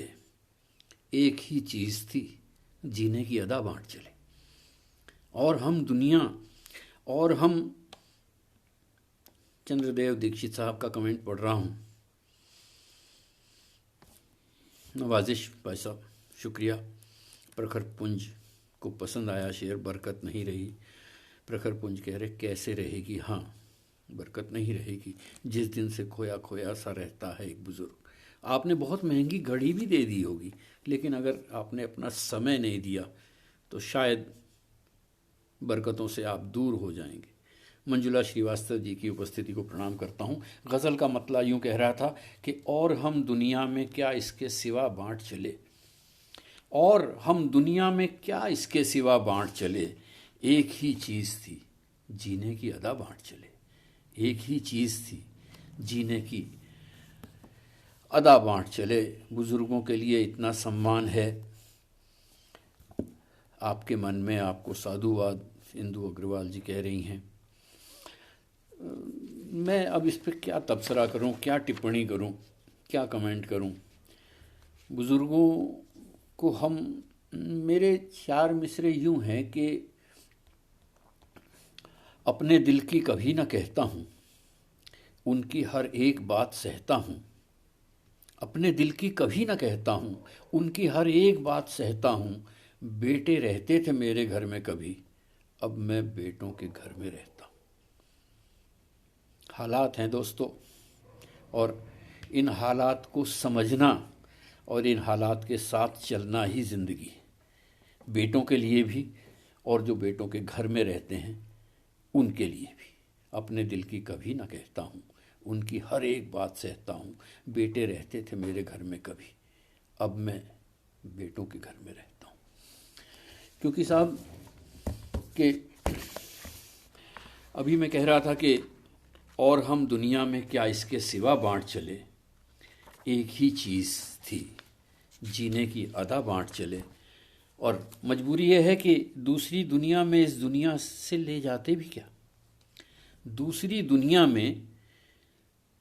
एक ही चीज़ थी जीने की अदा बाँट चले। और हम दुनिया, और हम, चंद्रदेव दीक्षित साहब का कमेंट पढ़ रहा हूँ। नवाजिश भाई साहब, शुक्रिया। प्रखर पुंज को पसंद आया शेर, बरकत नहीं रही। प्रखर पुंज कह रहे कैसे रहेगी, हाँ बरकत नहीं रहेगी, जिस दिन से खोया खोया सा रहता है एक बुज़ुर्ग। आपने बहुत महंगी घड़ी भी दे दी होगी, लेकिन अगर आपने अपना समय नहीं दिया तो शायद बरकतों से आप दूर हो जाएंगे। मंजुला श्रीवास्तव जी की उपस्थिति को प्रणाम करता हूँ। गज़ल का मतलब यूँ कह रहा था कि और हम दुनिया में क्या इसके सिवा बाँट चले, और हम दुनिया में क्या इसके सिवा बाँट चले, एक ही चीज़ थी जीने की अदा बाँट चले। एक ही चीज़ थी जीने की अदा बाँट चले। बुज़ुर्गों के लिए इतना सम्मान है आपके मन में, आपको साधुवाद इंदु अग्रवाल जी कह रही हैं। मैं अब इस पर क्या तबसरा करूं, क्या टिप्पणी करूं, क्या कमेंट करूं। बुज़ुर्गों को हम, मेरे चार मिसरे यूं हैं कि अपने दिल की कभी ना कहता हूं, उनकी हर एक बात सहता हूं। अपने दिल की कभी ना कहता हूं, उनकी हर एक बात सहता हूं। बेटे रहते थे मेरे घर में कभी, अब मैं बेटों के घर में रहता हूं। हालात हैं दोस्तों, और इन हालात को समझना और इन हालात के साथ चलना ही ज़िंदगी है। बेटों के लिए भी और जो बेटों के घर में रहते हैं उनके लिए भी। अपने दिल की कभी ना कहता हूँ, उनकी हर एक बात सहता हूँ। बेटे रहते थे मेरे घर में कभी, अब मैं बेटों के घर में रहता हूँ। क्योंकि साहब कि अभी मैं कह रहा था कि और हम दुनिया में क्या इसके सिवा बाँट चले, एक ही चीज़ थी जीने की अदा बाँट चले। और मजबूरी यह है कि दूसरी दुनिया में इस दुनिया से ले जाते भी क्या, दूसरी दुनिया में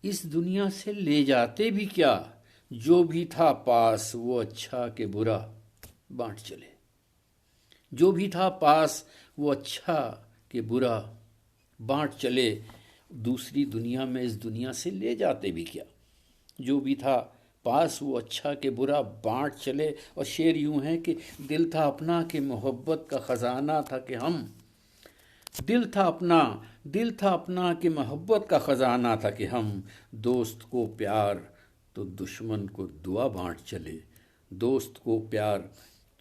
इस दुनिया से ले जाते भी क्या। जो भी था पास वो अच्छा के बुरा बाँट चले। जो भी था पास वो अच्छा के बुरा बाँट चले। दूसरी दुनिया में इस दुनिया से ले जाते भी क्या। जो भी था पास वो अच्छा के बुरा बाँट चले। और शेर यूं है कि दिल था अपना कि मोहब्बत का ख़जाना था कि हम, दिल था अपना कि मोहब्बत का ख़जाना था कि हम। दोस्त को प्यार तो दुश्मन को दुआ बाँट चले। दोस्त को प्यार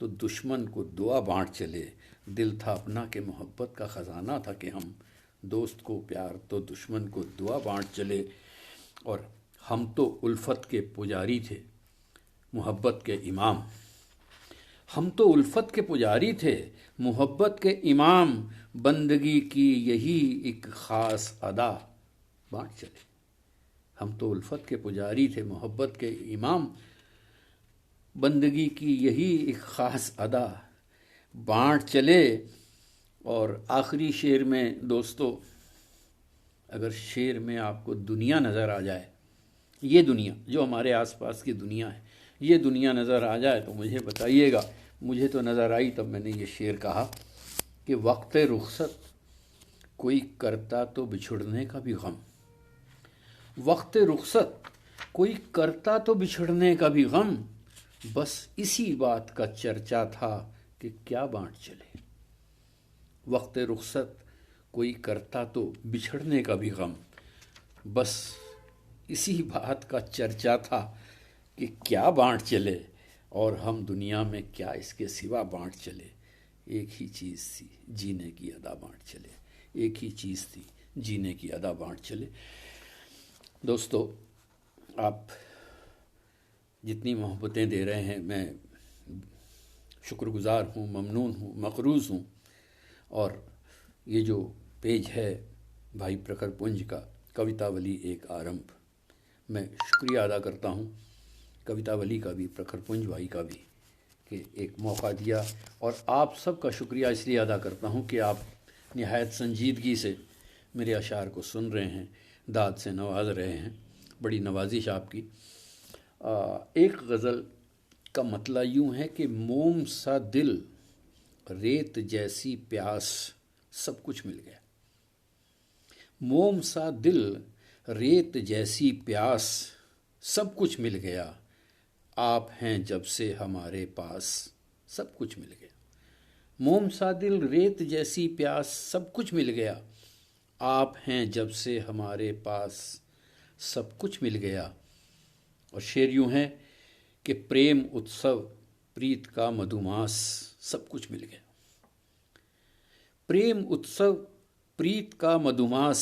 तो दुश्मन को दुआ बाँट चले। दिल था अपना कि मोहब्बत का ख़जाना था कि हम। दोस्त को प्यार तो दुश्मन को दुआ बाँट चले। और हम तो उल्फत के पुजारी थे, मोहब्बत के इमाम। हम तो उल्फत के पुजारी थे, मोहब्बत के इमाम। बंदगी की यही एक ख़ास अदा बाँट चले। हम तो उल्फत के पुजारी थे, मोहब्बत के इमाम। बंदगी की यही एक ख़ास अदा बाँट चले। और आखिरी शेर में दोस्तों, अगर शेर में आपको दुनिया नज़र आ जाए, ये दुनिया जो हमारे आसपास की दुनिया है, ये दुनिया नज़र आ जाए तो मुझे बताइएगा। मुझे तो नज़र आई तब मैंने ये शेर कहा कि वक्त रुखसत कोई करता तो बिछुड़ने का भी गम। वक्त रुखसत कोई करता तो बिछड़ने का भी गम। बस इसी बात का चर्चा था कि क्या बाँट चले। वक्त रुखसत कोई करता तो बिछड़ने का भी गम। बस इसी बात का चर्चा था कि क्या बांट चले और हम दुनिया में क्या इसके सिवा बांट चले। एक ही चीज़ थी, जीने की अदा बांट चले। एक ही चीज़ थी, जीने की अदा बांट चले। दोस्तों, आप जितनी मोहब्बतें दे रहे हैं, मैं शुक्रगुज़ार हूँ, ममनून हूँ, मक़रूज़ हूँ। और ये जो पेज है भाई प्रखर पुंज का, कवितावली एक आरंभ, मैं शुक्रिया अदा करता हूँ कवितावली का भी, प्रखर पुंज भाई का भी, कि एक मौका दिया। और आप सबका शुक्रिया इसलिए अदा करता हूँ कि आप निहायत संजीदगी से मेरे अशार को सुन रहे हैं, दाद से नवाज रहे हैं। बड़ी नवाजिश आपकी। एक गज़ल का मतला यूँ है कि मोम सा दिल, रेत जैसी प्यास, सब कुछ मिल गया। मोम सा दिल, रेत जैसी प्यास, सब कुछ मिल गया। आप हैं जब से हमारे पास, सब कुछ मिल गया। मोम सा दिल, रेत जैसी प्यास, सब कुछ मिल गया। आप हैं जब से हमारे पास, सब कुछ मिल गया। और शेर यूँ है कि प्रेम उत्सव, प्रीत का मधुमास, सब कुछ मिल गया। प्रेम उत्सव, प्रीत का मधुमास,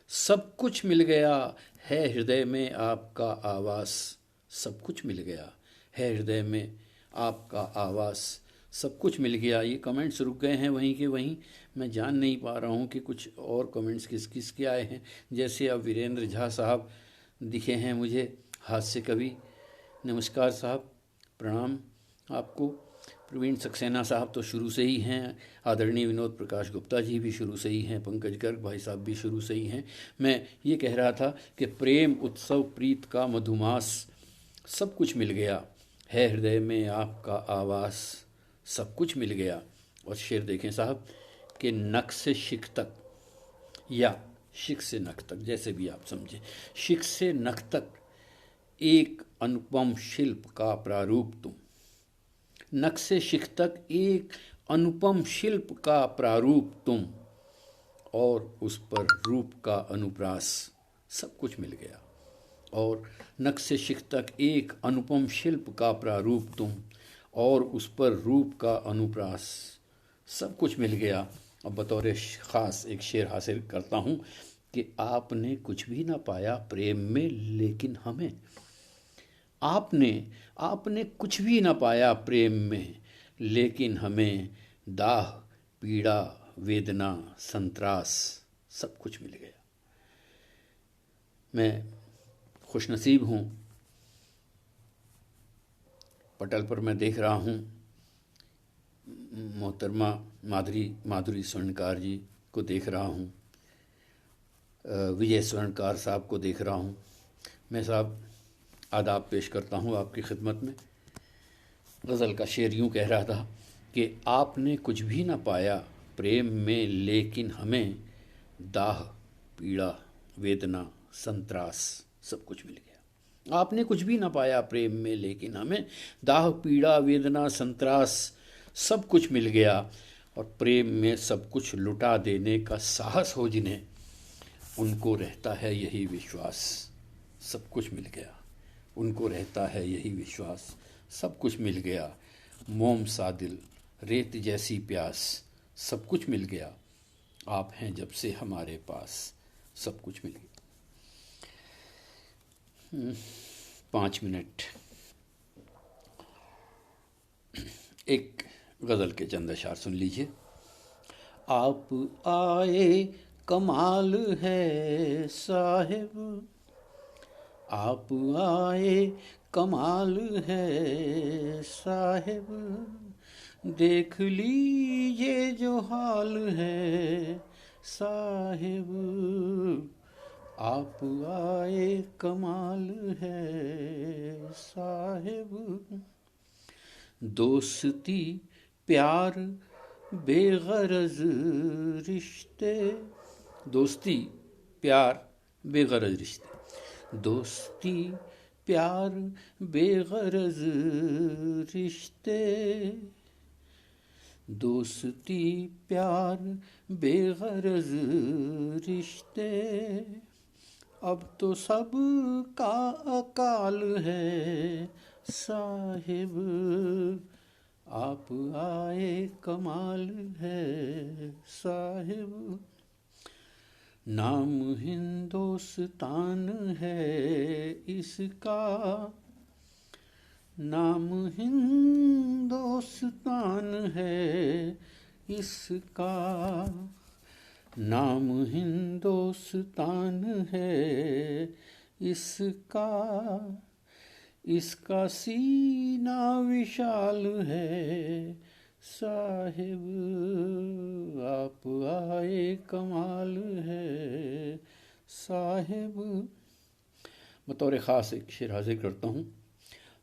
सब कुछ मिल गया। है हृदय में आपका आवास, सब कुछ मिल गया। है हृदय में आपका आवास, सब कुछ मिल गया। ये कमेंट्स रुक गए हैं वहीं के वहीं। मैं जान नहीं पा रहा हूँ कि कुछ और कमेंट्स किस किस के आए हैं। जैसे अब वीरेंद्र झा साहब दिखे हैं मुझे, हास्य कवि। नमस्कार साहब, प्रणाम आपको। प्रवीण सक्सेना साहब तो शुरू से ही हैं। आदरणीय विनोद प्रकाश गुप्ता जी भी शुरू से ही हैं। पंकज गर्ग भाई साहब भी शुरू से ही हैं। मैं ये कह रहा था कि प्रेम उत्सव, प्रीत का मधुमास, सब कुछ मिल गया। है हृदय में आपका आवास, सब कुछ मिल गया। और शेर देखें साहब कि नख से शिख तक, या शिख से नख तक, जैसे भी आप समझें, शिख से नख तक एक अनुपम शिल्प का प्रारूप तुम। नख से शिख तक एक अनुपम शिल्प का प्रारूप तुम, और उस पर रूप का अनुप्रास, सब कुछ मिल गया। और नख से शिख तक एक अनुपम शिल्प का प्रारूप तुम, और उस पर रूप का अनुप्रास, सब कुछ मिल गया। अब बतौर ख़ास एक शेर हासिल करता हूँ कि आपने कुछ भी ना पाया प्रेम में, लेकिन हमें। आपने आपने कुछ भी ना पाया प्रेम में, लेकिन हमें दाह, पीड़ा, वेदना, संत्रास, सब कुछ मिल गया। मैं खुशनसीब हूँ। पटल पर मैं देख रहा हूँ मोहतरमा माधुरी स्वर्णकार जी को देख रहा हूँ, विजय स्वर्णकार साहब को देख रहा हूँ। मैं साहब आदाब पेश करता हूँ आपकी खिदमत में। गज़ल का शेर यूँ कह रहा था कि आपने कुछ भी ना पाया प्रेम में, लेकिन हमें दाह, पीड़ा, वेदना, संत्रास, सब कुछ मिल गया। आपने कुछ भी ना पाया प्रेम में, लेकिन हमें दाह, पीड़ा, वेदना, संत्रास, सब कुछ मिल गया। और प्रेम में सब कुछ लुटा देने का साहस हो जिन्हें, उनको रहता है यही विश्वास, सब कुछ मिल गया। उनको रहता है यही विश्वास, सब कुछ मिल गया। मोम सा दिल, रेत जैसी प्यास, सब कुछ मिल गया। आप हैं जब से हमारे पास, सब कुछ मिल गया। 5 मिनट एक गज़ल के चंद अशार सुन लीजिए। आप आए कमाल है साहिब, आप आए कमाल है साहिब, देख लीजिए जो हाल है साहिब। आप आए कमाल है साहिब। दोस्ती प्यार बेगरज रिश्ते, दोस्ती प्यार बेगरज रिश्ते, दोस्ती प्यार बेगरज रिश्ते, दोस्ती प्यार बेगरज रिश्ते, अब तो सब का अकाल है साहिब, आप आए कमाल है साहिब। नाम हिंदुस्तान है इसका, नाम हिंदुस्तान है इसका, नाम हिंदुस्तान है इसका। इसका सीना विशाल है साहिब, आप आए कमाल है साहिब। बतौर ख़ास एक शेर हाजिर करता हूँ।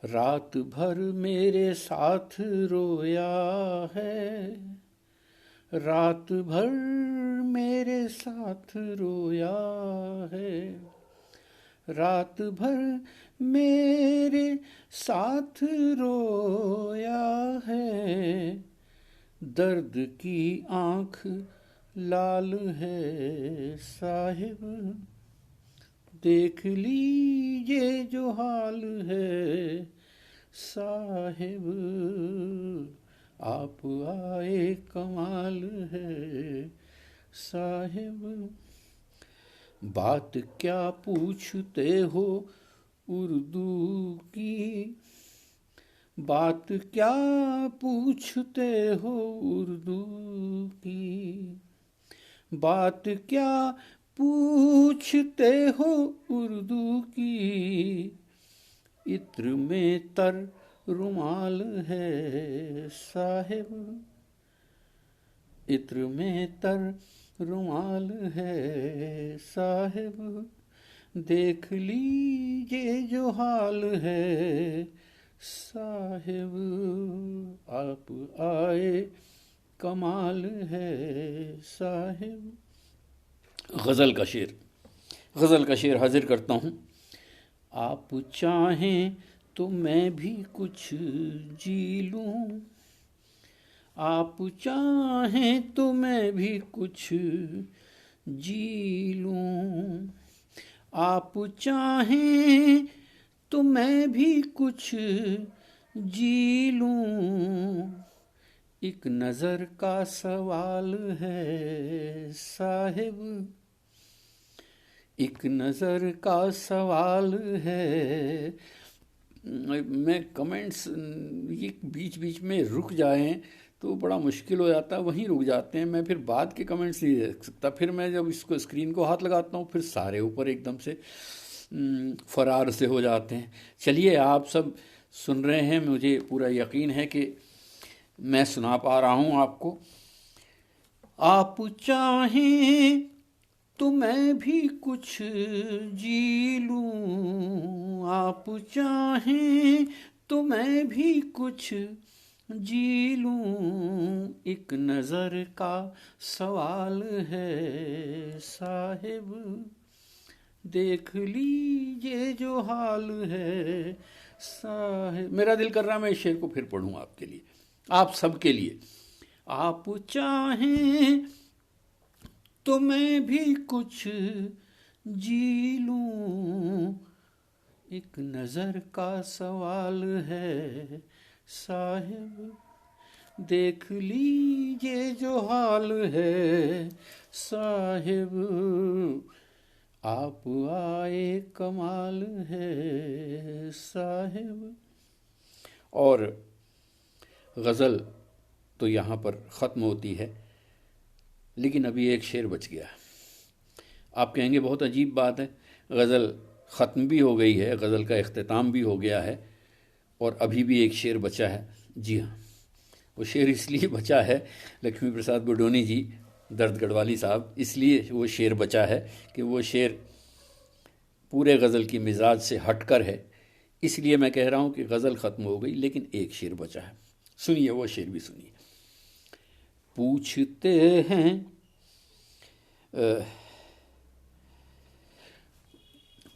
रात भर मेरे साथ रोया है, रात भर मेरे साथ रोया है, रात भर मेरे साथ रोया है। दर्द की आँख लाल है साहिब, देख लीजिए जो हाल है साहिब, आप आए कमाल है साहिब। बात क्या पूछते हो उर्दू की, बात क्या पूछते हो उर्दू की, बात क्या पूछते हो उर्दू की। इत्र में तर रुमाल है साहिब, इत्र में तर रुमाल है साहिब, देख लीजिए जो हाल है साहिब, आप आए कमाल है साहिब। गज़ल का शेर, गज़ल का शेर हाजिर करता हूँ। आप चाहें तो मैं भी कुछ जी लूँ, आप चाहें तो मैं भी कुछ जी लूँ, आप चाहें तो मैं भी कुछ जी लूँ। एक नज़र का सवाल है साहिब, एक नज़र का सवाल है। मैं कमेंट्स ये बीच बीच में रुक जाएं तो बड़ा मुश्किल हो जाता है, वहीं रुक जाते हैं। मैं फिर बाद के कमेंट्स नहीं देख सकता। फिर मैं जब इसको स्क्रीन को हाथ लगाता हूँ फिर सारे ऊपर एकदम से फरार से हो जाते हैं। चलिए, आप सब सुन रहे हैं, मुझे पूरा यकीन है कि मैं सुना पा रहा हूँ आपको। आप चाहें तो मैं भी कुछ जी लूँ, आप चाहें तो मैं भी कुछ जी लूँ। एक नज़र का सवाल है साहिब, देख लीजिए जो हाल है साहिब। मेरा दिल कर रहा है मैं इस शेर को फिर पढ़ूँ आपके लिए, आप सबके लिए। आप चाहें तो मैं भी कुछ जी लूँ, एक नज़र का सवाल है साहिब, देख लीजिए जो हाल है साहिब, आप आए कमाल है साहिब। और गज़ल तो यहाँ पर ख़त्म होती है, लेकिन अभी एक शेर बच गया। आप कहेंगे बहुत अजीब बात है, गज़ल ख़त्म भी हो गई है, गज़ल का इख्तिताम भी हो गया है और अभी भी एक शेर बचा है। जी हाँ, वो शेर इसलिए बचा है, लक्ष्मी प्रसाद बुडोनी जी, दर्द गढ़वाली साहब, इसलिए वो शेर बचा है कि वो शेर पूरे गज़ल की मिजाज से हटकर है। इसलिए मैं कह रहा हूँ कि गज़ल ख़त्म हो गई, लेकिन एक शेर बचा है। सुनिए, वो शेर भी सुनिए। पूछते हैं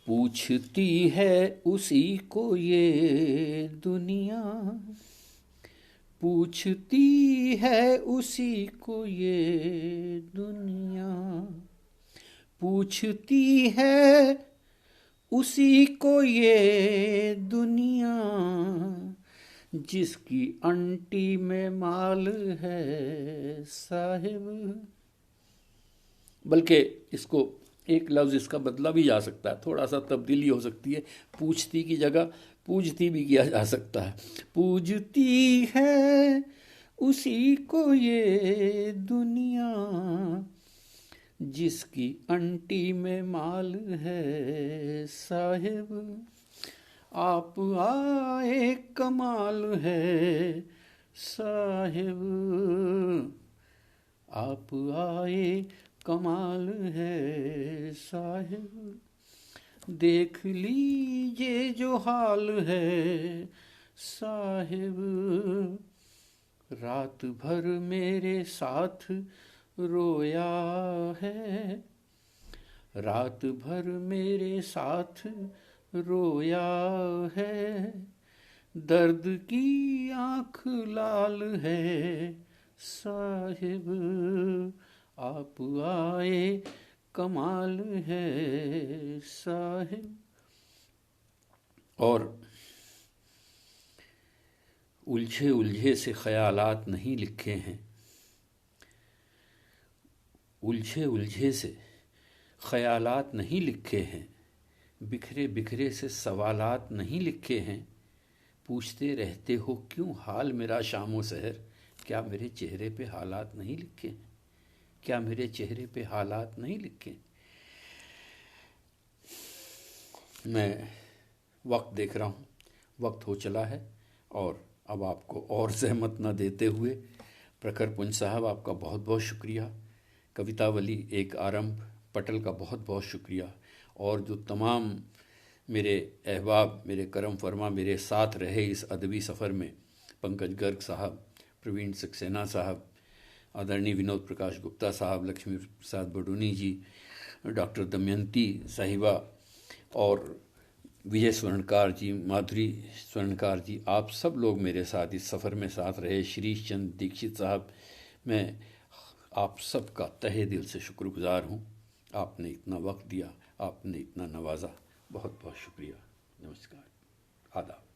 पूछती है उसी को ये दुनिया, पूछती है उसी को ये दुनिया, पूछती है उसी को ये दुनिया जिसकी अंटी में माल है साहिब। बल्कि इसको एक लफ्ज़ इसका बदला भी जा सकता है, थोड़ा सा तब्दीली हो सकती है। पूछती की जगह पूजती भी किया जा सकता है। पूजती है उसी को ये दुनिया जिसकी अंटी में माल है साहिब। आप आए कमाल है साहिब, आप आए कमाल है साहिब। देख लीजिए जो हाल है साहिब, रात भर मेरे साथ रोया है, रात भर मेरे साथ रोया है। दर्द की आँख लाल है साहिब, आप आए कमाल है साहिब। और उलझे उलझे से ख्यालात नहीं लिखे हैं, उलझे उलझे से ख्यालात नहीं लिखे हैं, बिखरे बिखरे से सवालात नहीं लिखे हैं। पूछते रहते हो क्यों हाल मेरा शामो सहर, क्या मेरे चेहरे पे हालात नहीं लिखे हैं, क्या मेरे चेहरे पे हालात नहीं लिखे। मैं वक्त देख रहा हूँ, वक्त हो चला है, और अब आपको और सहमत न देते हुए प्रखर पुंज साहब आपका बहुत बहुत शुक्रिया। कवितावली एक आरंभ पटल का बहुत बहुत शुक्रिया। और जो तमाम मेरे अहबाब, मेरे करम फरमा मेरे साथ रहे इस अदबी सफ़र में, पंकज गर्ग साहब, प्रवीण सक्सेना साहब, आदरणीय विनोद प्रकाश गुप्ता साहब, लक्ष्मी प्रसाद बडूनी जी, डॉक्टर दमयंती साहिबा और विजय स्वर्णकार जी, माधुरी स्वर्णकार जी, आप सब लोग मेरे साथ इस सफ़र में साथ रहे। श्रीश चंद्र दीक्षित साहब, मैं आप सब का तहे दिल से शुक्रगुजार हूँ। आपने इतना वक्त दिया, आपने इतना नवाजा, बहुत बहुत शुक्रिया। नमस्कार, आदाब।